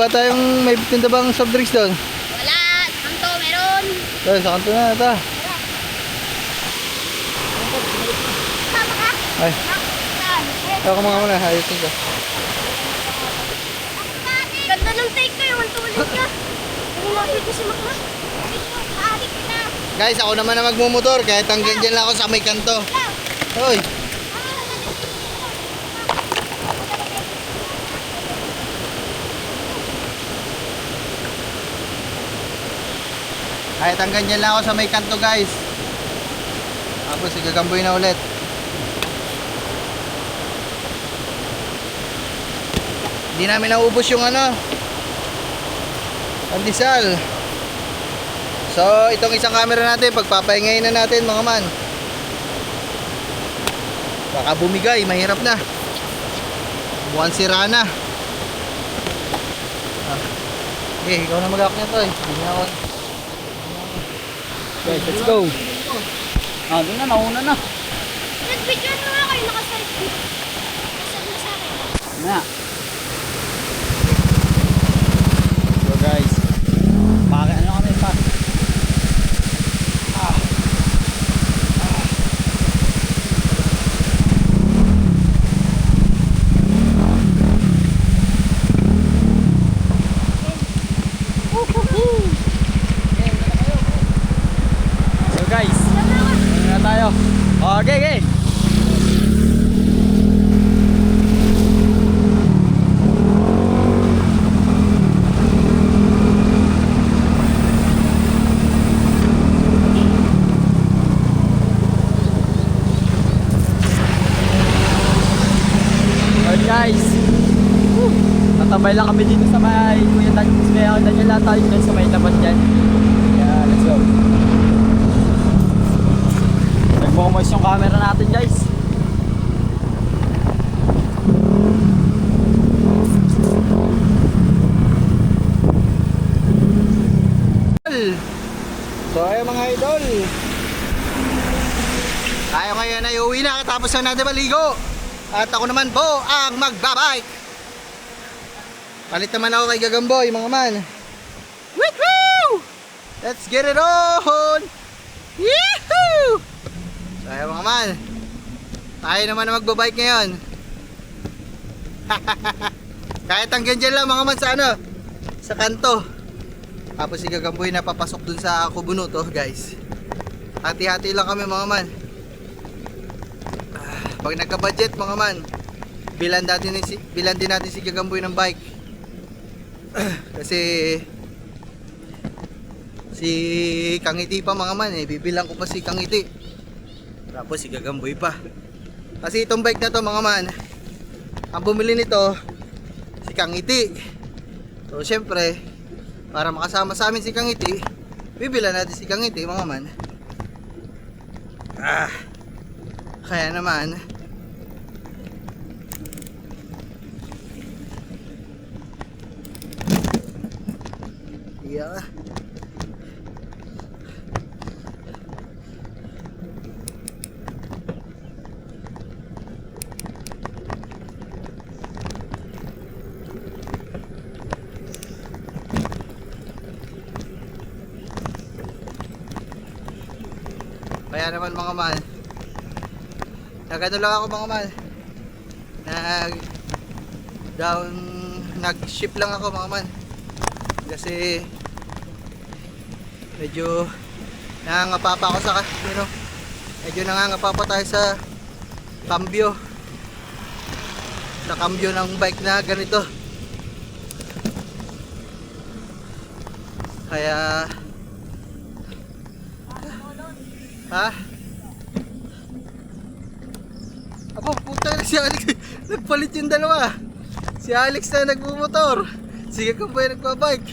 bang soft drinks doon? wala. Sa kanto, meron. Doon, sa kanto na ito. Sama ka? Ay, ako mga muna, ayusin ka. Ganda ng take ko yung tulad niya. Ano natin ko si Makma? Adik na. Guys, ako naman na magmumotor, kahit hanggang dyan lang ako sa may kanto. Hoy! Kahit hanggang dyan lang ako sa may kanto guys. Tapos igagamboy na ulit. Hindi namin naubos yung ano, pandesal. So itong isang camera natin, pagpapahingayin na natin mga man. Baka bumigay, mahirap na. Buwan sira na. Okay, ikaw na mag-aak nito eh. Hindi na ako. Guys, let's go. Doon na, nauna na. Nag-video na nga kayo naka-selfie. Nasaan na sa akin? Na. So guys, bakit ano kami pa? So guys, ano na tayo? Okay, okay. Alright guys, natabay lang kami dito sa may Kuya Daniel lahat tayo dyan sa may tapat dyan. Yeah, let's go. Nagmumoist yung camera natin guys. So ayun mga idol, tayo ngayon ay uwi na tapos na natin maligo. At ako naman po ang magbabike. Palit naman ako kay Gagamboy mga man. Woo! Let's get it on! Yehoo! So ayun mga man, tayo naman na magbabike ngayon. Kahit hanggang dyan lang mga man sa ano, sa kanto. Tapos si Gagamboy na papasok dun sa Kubunuto guys. Hati-hati lang kami mga man. Pag nagka-budget mga man, bilan din natin si Gagamboy ng bike. Kasi si Kangiti pa mga man bibilang ko pa si Kangiti. Tapos si Gagamboy pa. Kasi itong bike na to mga man, ang bumili nito si Kangiti. So syempre, para makasama sa amin si Kangiti, bibilan natin si Kangiti mga man. Kaya naman yeah. Kaya naman mga man, nagano lang ako mga man, nag-ship lang ako mga man, kasi medyo Nangangapa pa ako sa, medyo nangangapa pa tayo sa cambio. Sa cambio ng bike na ganito. Kaya, ha? Apo, puta na si Alex. Nagpalit yung dalawa. Si Alex na nagmumotor. Sige kung ba yung nagbabike.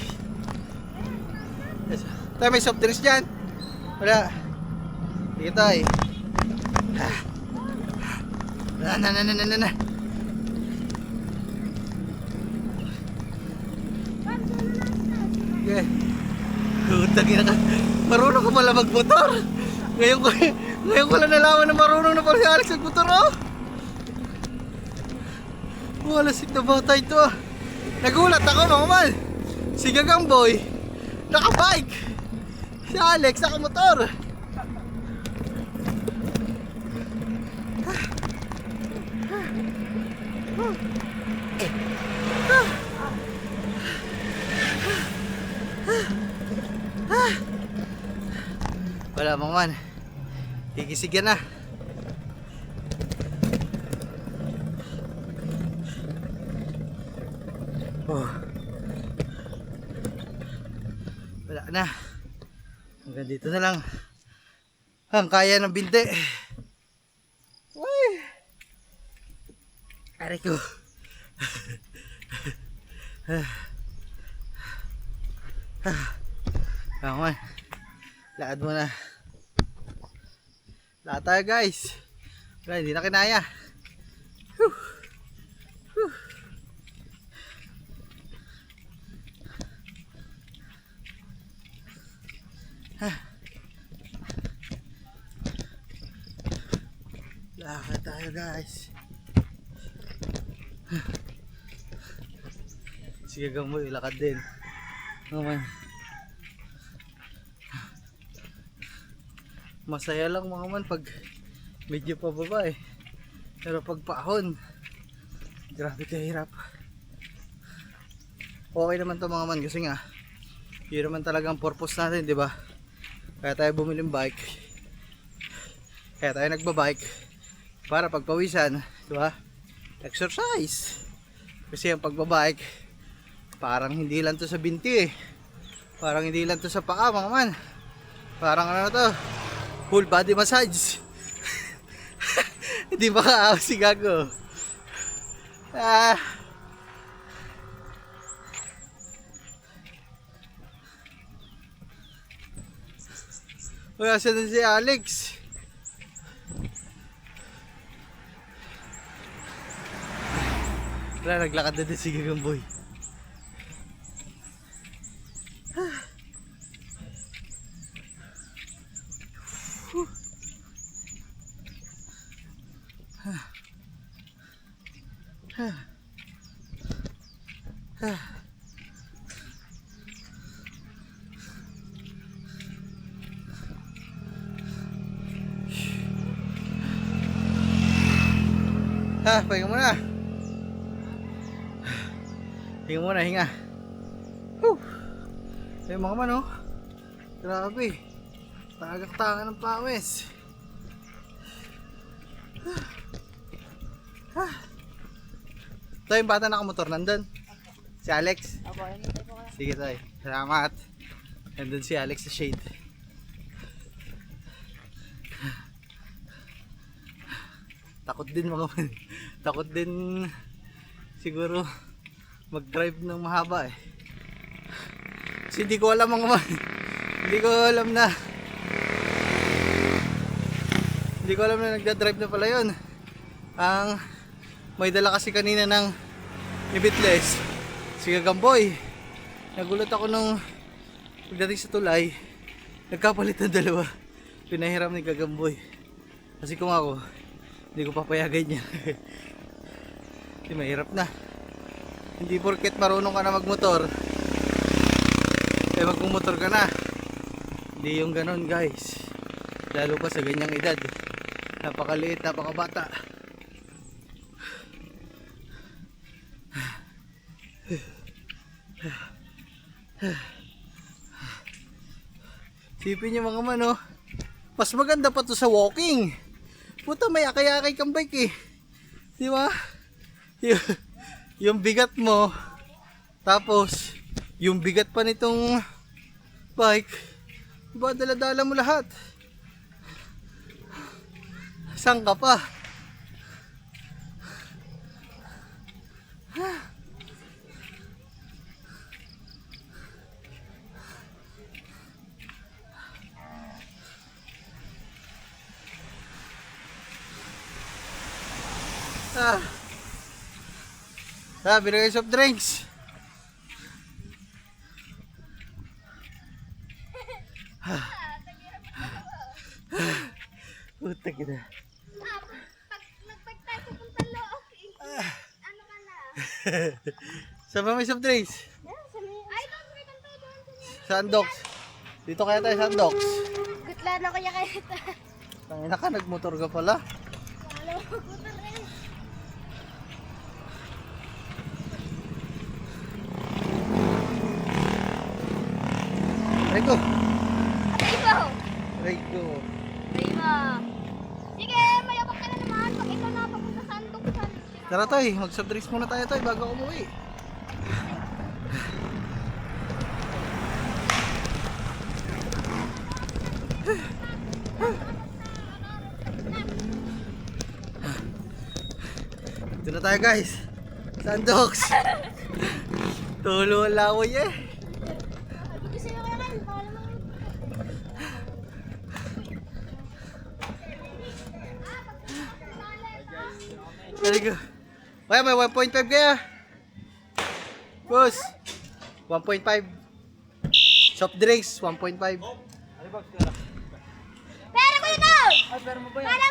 Tayo, may soft drinks dyan. Wala. Sige tayo. Na. Okay. Utang ina ka. Marunong ko pala magmotor. Ngayon ko lang nalaman na marunong na pala si Alex magmotor, oh. Wala sik na bata ito, ah. Nagulat ako, mga man. Si Gagamboy nakabike. Si Alex nakamotor. Wala, mga man. Gigisig yan na. Oh. Wala na. Hanggang dito na lang ang kaya ng binte. Uy. Aray ko. Kaman, lakad mo na. Lakad tayo, guys. Wala, hindi na kinaya. Whew. Whew. Lakad tayo, guys. Sige, gamoy, lakad din. Naman. Masaya lang, mga man, pag medyo pababa, eh. Pero pag paahon, grabe kahirap. Okay naman to, mga man, kasi nga yun naman talagang purpose natin, di ba? Kaya tayo bumiling bike. Kaya tayo nagbabike para pagpawisan, di ba? Exercise. Kasi ang pagbabike, parang hindi lang to sa binti, eh. Parang hindi lang to sa paa, mga man. Parang ano to, full body massage. Hindi makaawa si gago. Wala siya na si Alex. Wala, naglakad na din si Gagamboy. Pahinga muna. Hinga muna, hinga. Whew. Ayun, mga man, oh. Grabe. Tagak-taka ng pawis. Ito yung bata nakamotor, nandun. Si Alex. Sige tayo, salamat. Nandun si Alex sa shade. Takot din, mga man. Takot din siguro mag-drive ng mahaba, eh. Kasi hindi ko alam, mga man. Hindi ko alam na nagda-drive na pala yun. Ang may dala kasi kanina ng Ibitless, si Gagamboy. Nagulat ako nung pagdating sa tulay, nagkapalit ng dalawa. Pinahiram ni Gagamboy. Kasi kung ako, hindi ko papayagan niya. Hindi, mahirap na. Hindi porket marunong ka na magmotor, eh magmumotor ka na. Hindi yung ganon, guys. Lalo pa sa ganyang edad. Napakaliit, napakabata. Sipin niyo mga man, oh. Mas maganda pa to sa walking. Puta, may akay-akay kang bike eh. Di ba? Yung bigat mo, tapos yung bigat pa nitong bike, diba, dala-dala mo lahat. Saan ka pa? Binigay soft drinks. Puta kita. Pag nagpag tayo pupunta loob, ano ka na? Saan ba may soft drinks? Ay, don't wait ang tayo doon. Sandox. Dito kaya tayo Sandox. Gutla na kaya kayo ito. Tangina ka, nagmotor ka pala. Alam mo, gutla rin. Rico. Rico! Rico. Rico! Sige, mayabak ka na naman. Pag ikaw na papunta sa andok, Tara Toy, mag soft drinks muna tayo Toy bago umuwi. Ito na tayo guys. Sandox. Tulo ang lawoy eh. Gusto nyo kaya kayo? Baka naman. There you go. Kaya may 1.5 kaya. Boss. 1.5. Soft drinks 1.5. Pera ko ito! Kala mo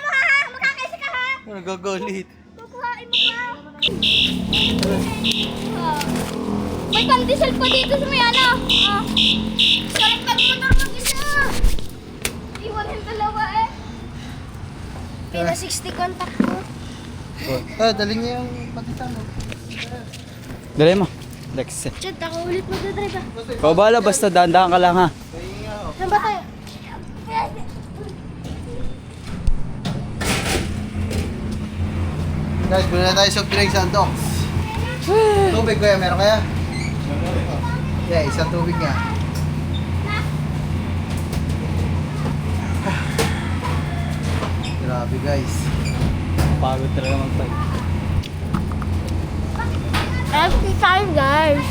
ha? Magkakaisa ka ha? Nagagalit. Kukuhain mo pa. May pang-diesel pa dito sa may ano. Sarap pag-motor mag-isa. Iwan yung dalawa eh. Pina 60 contact mo. Dali niya yung patitan mo. Dali mo. Lex. Chad, ako ulit magdadrive ah. Ikaw bahala, basta dahan-dahan ka lang ha. Saan ba tayo? Guys, bula na tayo soft drinks Sandox. Tubig kuya, meron kaya? Yeah, isang tubig nga. Grabe guys. Pagod talaga mag-bike. Exercise guys.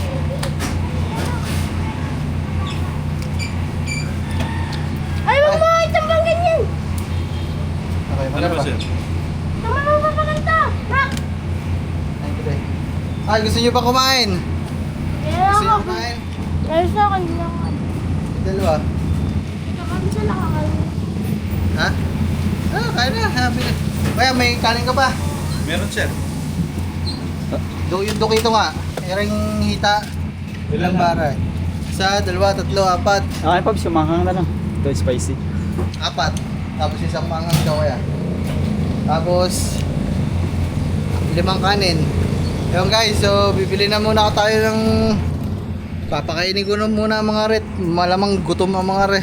Ay, wag mo itambang ganyan. Okay, maganda ba? Naman mo papakanta. Rock. Ay, gusto nyo pa kumain? Kaya Gusto nyo ako. kumain? Kaya sa akin lang. Dalawa. Kami sa nakakal. Ha? Kaya na. Kaya may kanin ka pa? Meron sir. Yung dukito nga. Yung hita. Ilang bara eh. Isa, dalawa, tatlo, apat. Okay, Pabs, sumakang na lang. Ito yung spicy. Apat. Tapos isang mangang daw kaya. Tapos 5 kanin. Ayun guys, so bibili na muna tayo ng papakainin ko na muna ang mga ret. Malamang gutom ang mga re.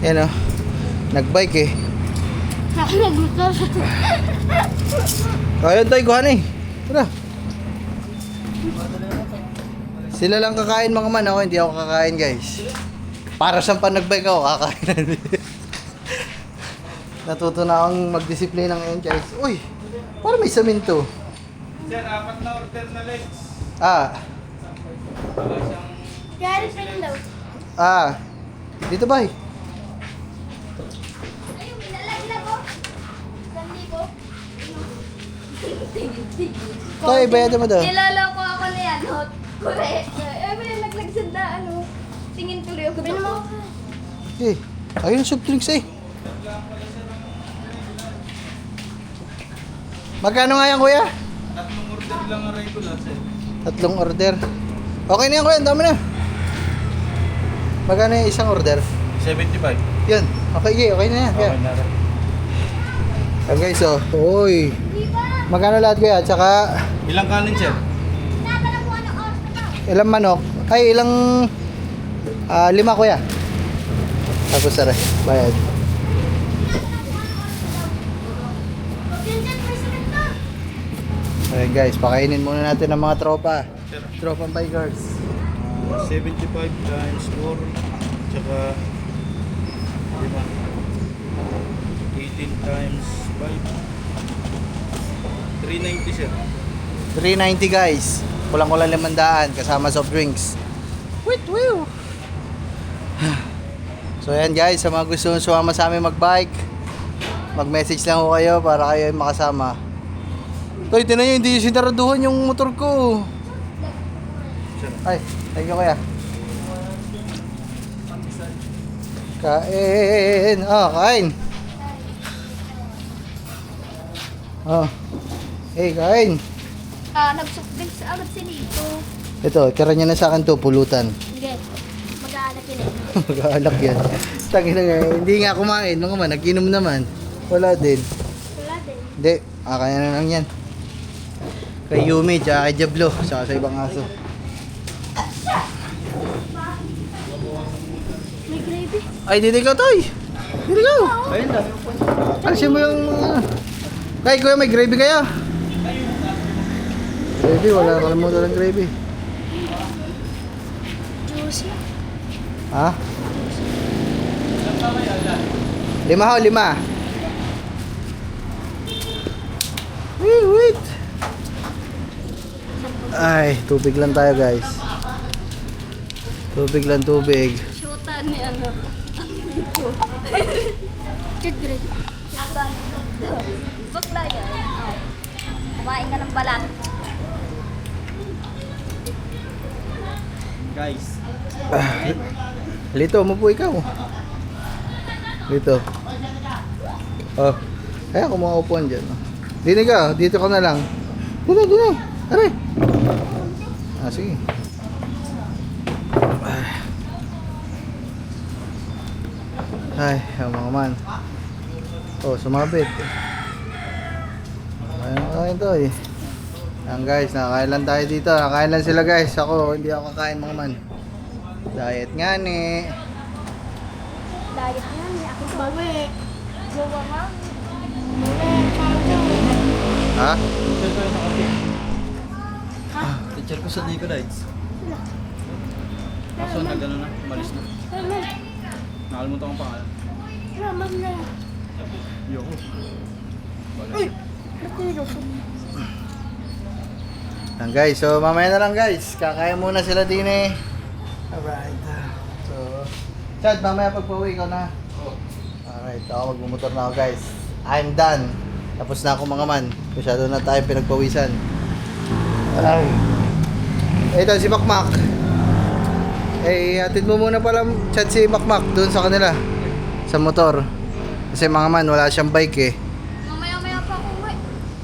Yan o. Nagbike eh. Ako nagmotor. Ayun tayo kuhan eh. Tara. Sila lang kakain mga man. Ako hindi ako kakain guys. Para saan pa nagbike ako kakain. Natuto na akong magdisiplina ngayon guys. Uy! Parang may saminto. Sir, 4 na order na legs. Gary sa daw. Dito ba eh? Ayun, pinalaglag ko. 1,000. Tayo, bayad mo daw. Nilaloko ako na yan, hot. Correct. Eh, may naglagsan na, ano. Tingin tuloy ako. Bino mo. Eh, ayun soft drinks eh. Magkano nga yan kuya? 3 order lang ang regular sir. 3 order. Okay na yan kuya, ang dami na. Magkano yung isang order? 75. Yun, okay na yan. Okay na rin. Okay, so, uy. Di ba? Magkano lahat kuya? Tsaka, Ilang kanin sir? Tinatanong ko ano oras na ba? ilang manok? Ay, ilang, 5 kuya. Tapos tara, bayad. Ayan guys, pakainin muna natin ang mga tropa. Tropang bikers. 75 times 4. Tsaka, di ba? 18 times 5. 390 sir. 390 guys. Kulang-kulang 500 kasama soft drinks. Wait, woo! So ayan guys, sa mga gusto sumama sa amin magbike, mag-message lang ko kayo para kayo ay makasama. Toy, tinan nyo, hindi sinaraduhan yung motor ko. Ay, thank you kuya. Kain! Kain! Hey, kain! Nag-subdrinks agad si Lito. Ito, tira niya na sa akin to, pulutan. Hindi. Mag-aalak yun eh. Mag-aalak yan. Tangina nga, hindi nga kumain. Mga man, nag-inom naman. Wala din. Wala din. Hindi, kaya na lang yan. Kay Yumi, tsaka kay Diablo, tsaka sa ibang aso. May gravy. Ay, dito ikaw, Toy! Dito ikaw! Ayun na. Alisin mo yung... Kay kuya, may gravy kaya? Gravy, wala kalimutan ng gravy. Juicy. Ha? 5 ho, 5. Wait. Ay, tubig lang tayo guys. Tubig lang, tubig. Shoota ni ano. Good gravy. Bakla yan. Kumain ka ng balat. Guys. Lito, umupo ikaw. Dito. Oh. Kaya kung makaupuan dyan. Dito ka, dito ka na lang. Dito. Aray. Sige. Ay, mga man. Oh, sumabit. Ayun to eh. Ayan guys, nakakain lang tayo dito. Nakakain lang sila guys. Ako, hindi ako kakain mga man. Diet nga ni. Daya ka yan. Ako bawi. Gawa nga. Ha? Teacher ko sa Nicolites. Kaso na gano'n na, umalis na. Nakalimutan ko ang pangalan. Ramam na. Yoko. Yan guys, so mamaya na lang guys. Kakain muna sila din eh. Alright. So, Chad, mamaya pagpauwi ikaw na. Alright, ako magmumotor na ako guys. I'm done. Tapos na ako mga man. Masyado na tayo pinagpawisan. Ay. Ito si Makmak. Eh, atid mo muna pala Chad si Makmak doon sa kanila. Sa motor. Kasi mga man, wala siyang bike eh. Mamaya-maya pa ako uwi.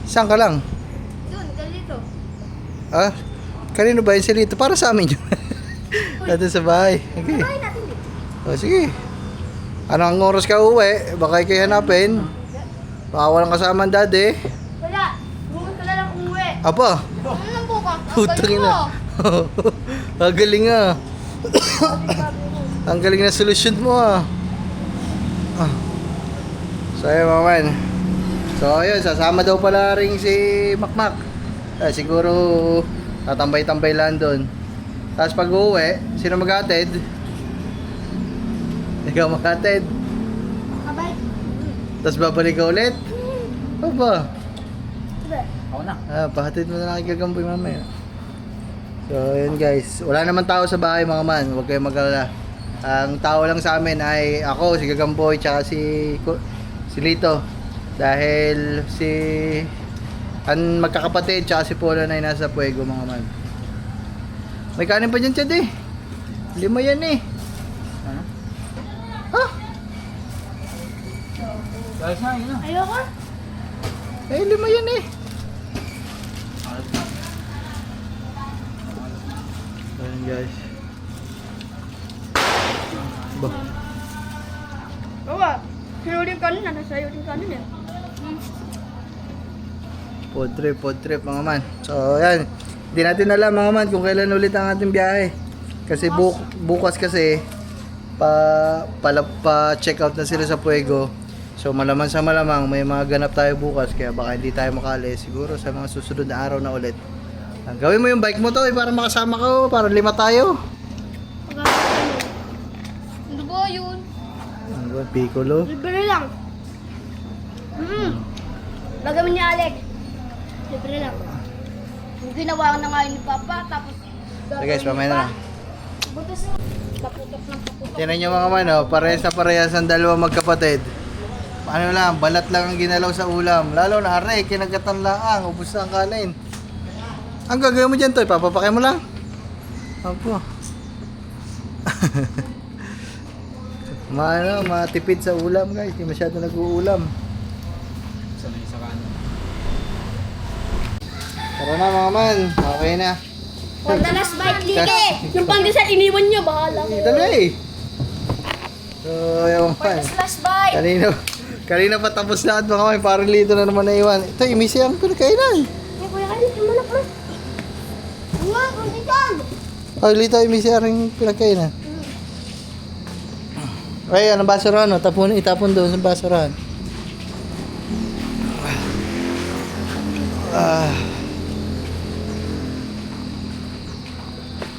Saan ka lang? Doon, ganito. Ah, kanino ba yung silito? Para sa amin yun. Natin sa bahay. Okay. Bahay natin dito. O, sige. Anong oras ka uwi? Baka kayo hanapin. Baka walang kasama ang daddy. Wala. Bukas ka na lang umuwi. Apa? Ano nang bukas? Putang ina. Ang galing ah. Ang galing na solusyon mo ah. So ayun mga man. So ayun, sasama daw pala rin si Makmak. Siguro tatambay-tambay lang doon. Tapos pag uuwi, sino mag-atid? Ikaw mag-atid. Abay. Tapos babalik ka ulit? Aba. Diba? Ako na. Pahatid mo na lang kay Gagamboy mamaya. So ayun guys, wala naman tao sa bahay mga man. Huwag kayong mag-alala. Ang tao lang sa amin ay ako, si Gagamboy, tsaka si Lito. Dahil ang magkakapatid tsaka si Polo na ay nasa Puego mga man. May kanin pa dyan, Chad eh. 5 yan eh. Ano? Ha? Guys na, yun na. Ayoko. Eh, 5 yan eh. Ayan guys. Ba? Bawa. Sa'yo din kanina. Nasa'yo din kanina. Pod trip mga man. So, ayan. Hindi natin alam mga man kung kailan ulit ang ating biyahe. Kasi bukas kasi check out na sila sa Puego. So malamang sa malamang may mga ganap tayo bukas kaya baka hindi tayo makali siguro sa mga susunod na araw na ulit. Gawin mo yung bike mo to para makasama ka para 5 tayo. Ano ba yun? Ano ba, Piccolo? Libre lang. Gagawin niya, Alec. Libre lang. Yung ginawa na nga yun ni Papa, tapos So guys, mamaya na lang. butas na. Paputok ng paputok. Tingnan nyo mga man, parehas na parehas ang dalawang magkapatid. Ano lang, balat lang ang ginalaw sa ulam. Lalo na aray, kinagatan lang, ubos na ang kanin. Ang gagawin mo dyan to, papapakay mo lang. Opo. Matipid sa ulam guys, hindi masyado nag-uulam. Sanay sa kanan. Tara na mga man, okay na. On the last bite, Like! Yung panggisal, iniwan niyo, bahala kayo. Dali! So, yung For man. this last bite. Kanina pa tapos lahat mga man, parang lito na naman naiwan. Ito, imisi ang pinakainan. Ay, kuya kayo, imanap mo. Uwa, kundi dyan. Oh, lito, imisi ang pinakainan. Ay, anong basurahan, no? Itapon doon sa basurahan.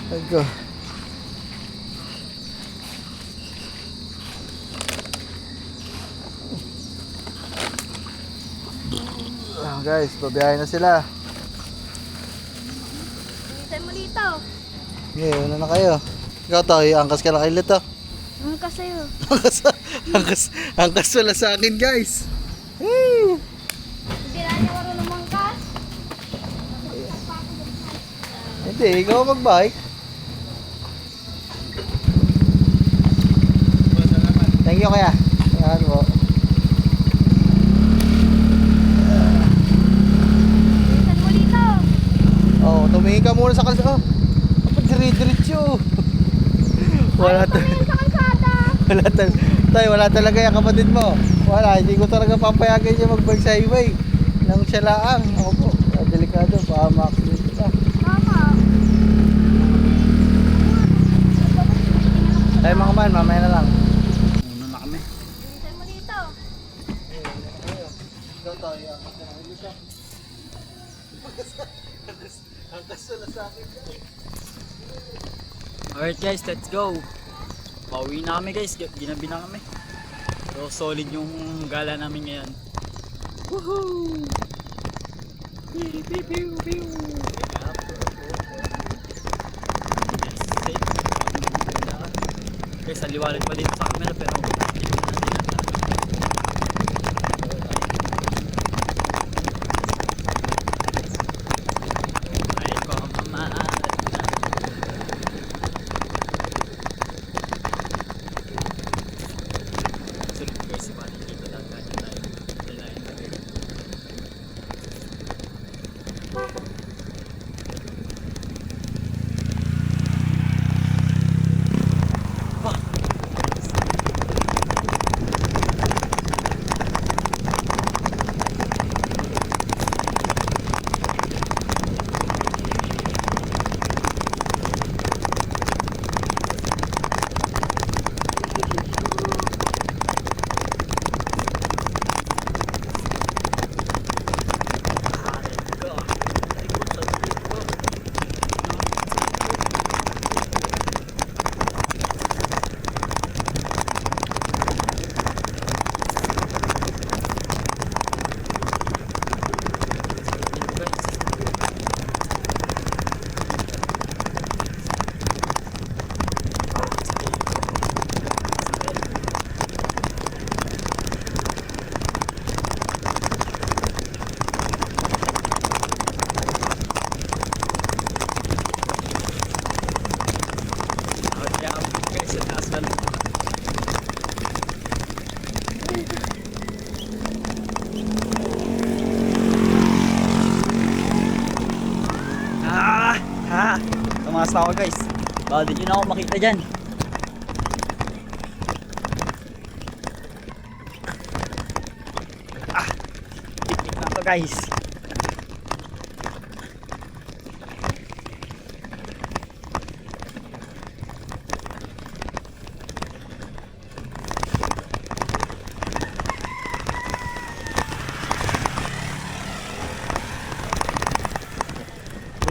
Let's go. Guys, babiyahin na sila. Bilisan mo dito. Okay, una na kayo. Ikaw to, angkas ka na kayo lito. Ang kasayo. Angkas wala sa akin guys. Hey! Hindi na niya marunong mangkas. Hindi, ikaw mag-bike. Thank you kaya. Yan mo. Bilisan mo dito. Oh, tumingin ka muna sa kalsada. Kapag dire-diretso. Wala Tumingin sa kalsada. wala talaga yung kapatid mo. Wala, hindi ko talaga papayagan niya mag-bike sa highway. Nang siya laang. Ako po, delikado, baka ma-accident ka. Tama. Tayo mga man, mamaya na lang. Una na kami. Bilisan mo dito. Ikaw tayo, angkas wala sa akin. Alright guys, let's go. Pauwi na kami guys, ginabi na kami. So solid yung gala namin ngayon. Woohoo! Pew pew pew pew. Guys, ang liwanag pa dito sa camera pero hindi ko na ay ko mama. Sulit guys, balik dito lang tayo. Tumakas na ako guys. Baka di nyo na ako makita dyan. Piknik na ako guys.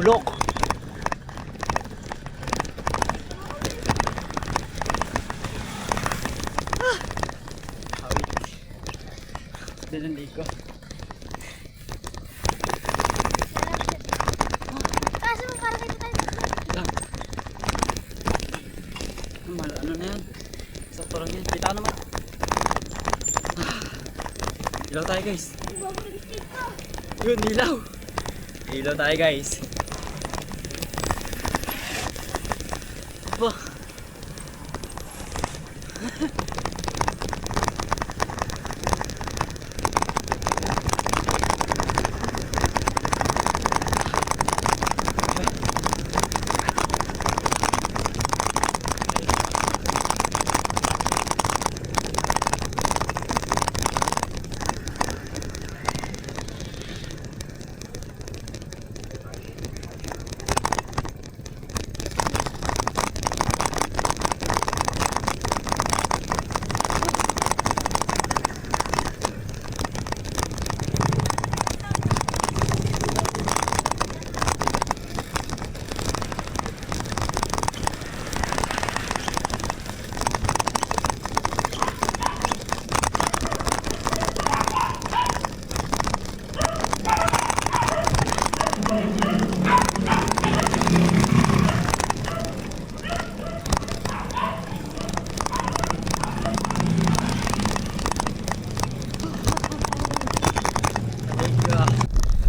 Bulok. Awit. Dinandig ko. Kaso mo para kita tayo. Lang. Ano na yan? Sakto lang yan. Kita ka naman. Ilaw tayo guys. Yun, ilaw. Ilaw tayo guys. Aba.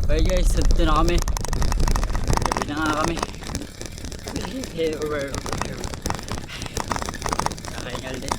Okay guys, dito na kami. Gabi na nga kami. Kakaingal din.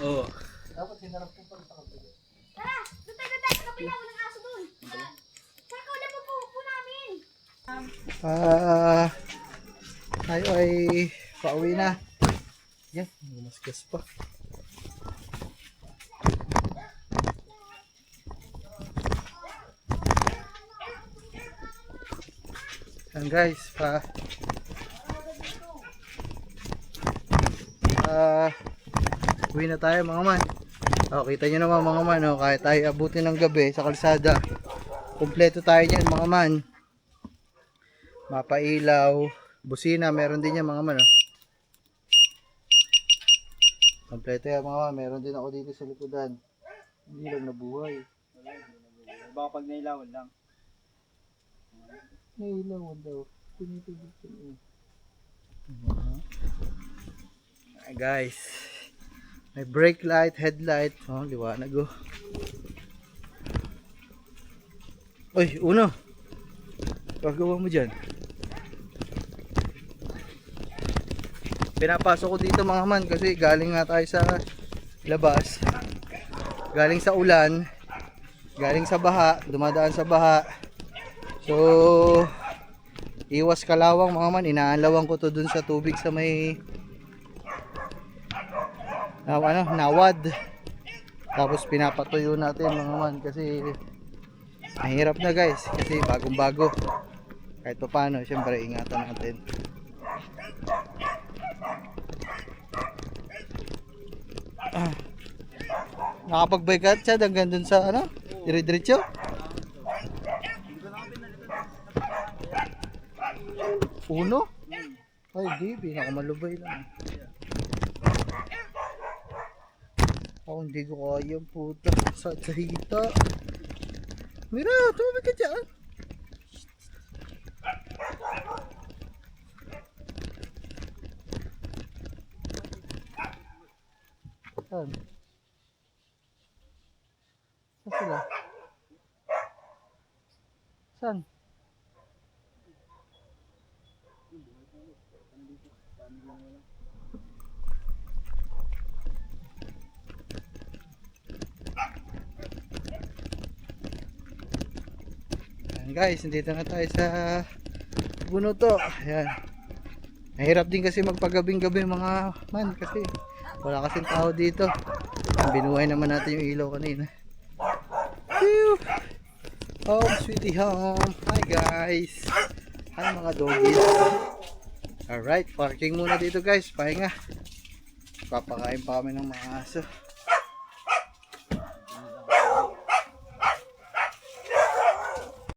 Oo. Dapat hinarap ko pa sa kabila. Tara, doon tayo sa kapila mo ng aso doon. Tara. Saka ulit po namin. Tayo ay pauwi na. Yan, masgas pa. Yan guys, uwi na tayo mga man. Kita nyo naman mga man, kahit tayo abutin ng gabi sa kalsada, kumpleto tayo niyan mga man. Mapailaw, busina, meron din yan mga man. Kumpleto yan mga man, meron din ako dito sa likodan. Hindi lang nabuhay. Baka pag nailawan lang. Nailawan daw. Tinitubig ko na. Guys, may brake light, headlight. Liwanag oh. Uy, Uno. Pagawa mo dyan. Pinapasok ko dito mga man kasi galing nga tayo sa labas. Galing sa ulan. Galing sa baha. Dumadaan sa baha. So, iwas kalawang mga man. Inaalawan ko to dun sa tubig sa may nawad. Tapos pinapatuyo natin mga man kasi mahirap na guys kasi bagong bago. Kahit pa paano syempre ingatan natin. Nakapag-bike ka siya hanggang dun sa dire-diretso. Uno? Ay di, pinakamalubay lang. Hindi ko kaya puta sa hita. Mira, tumabig ka dyan. Saan? Saan sila? Saan? Ayan guys, nandito na tayo sa Bunuto. Ayan. Mahirap din kasi magpagabing-gabi mga man kasi wala kasing tao dito. Binuhay naman natin yung ilaw kanina. Whew! Home sweetie home. Hi guys. Hi mga doggies. Alright, parking muna dito guys. Pahinga. Papakain pa kami ng mga aso.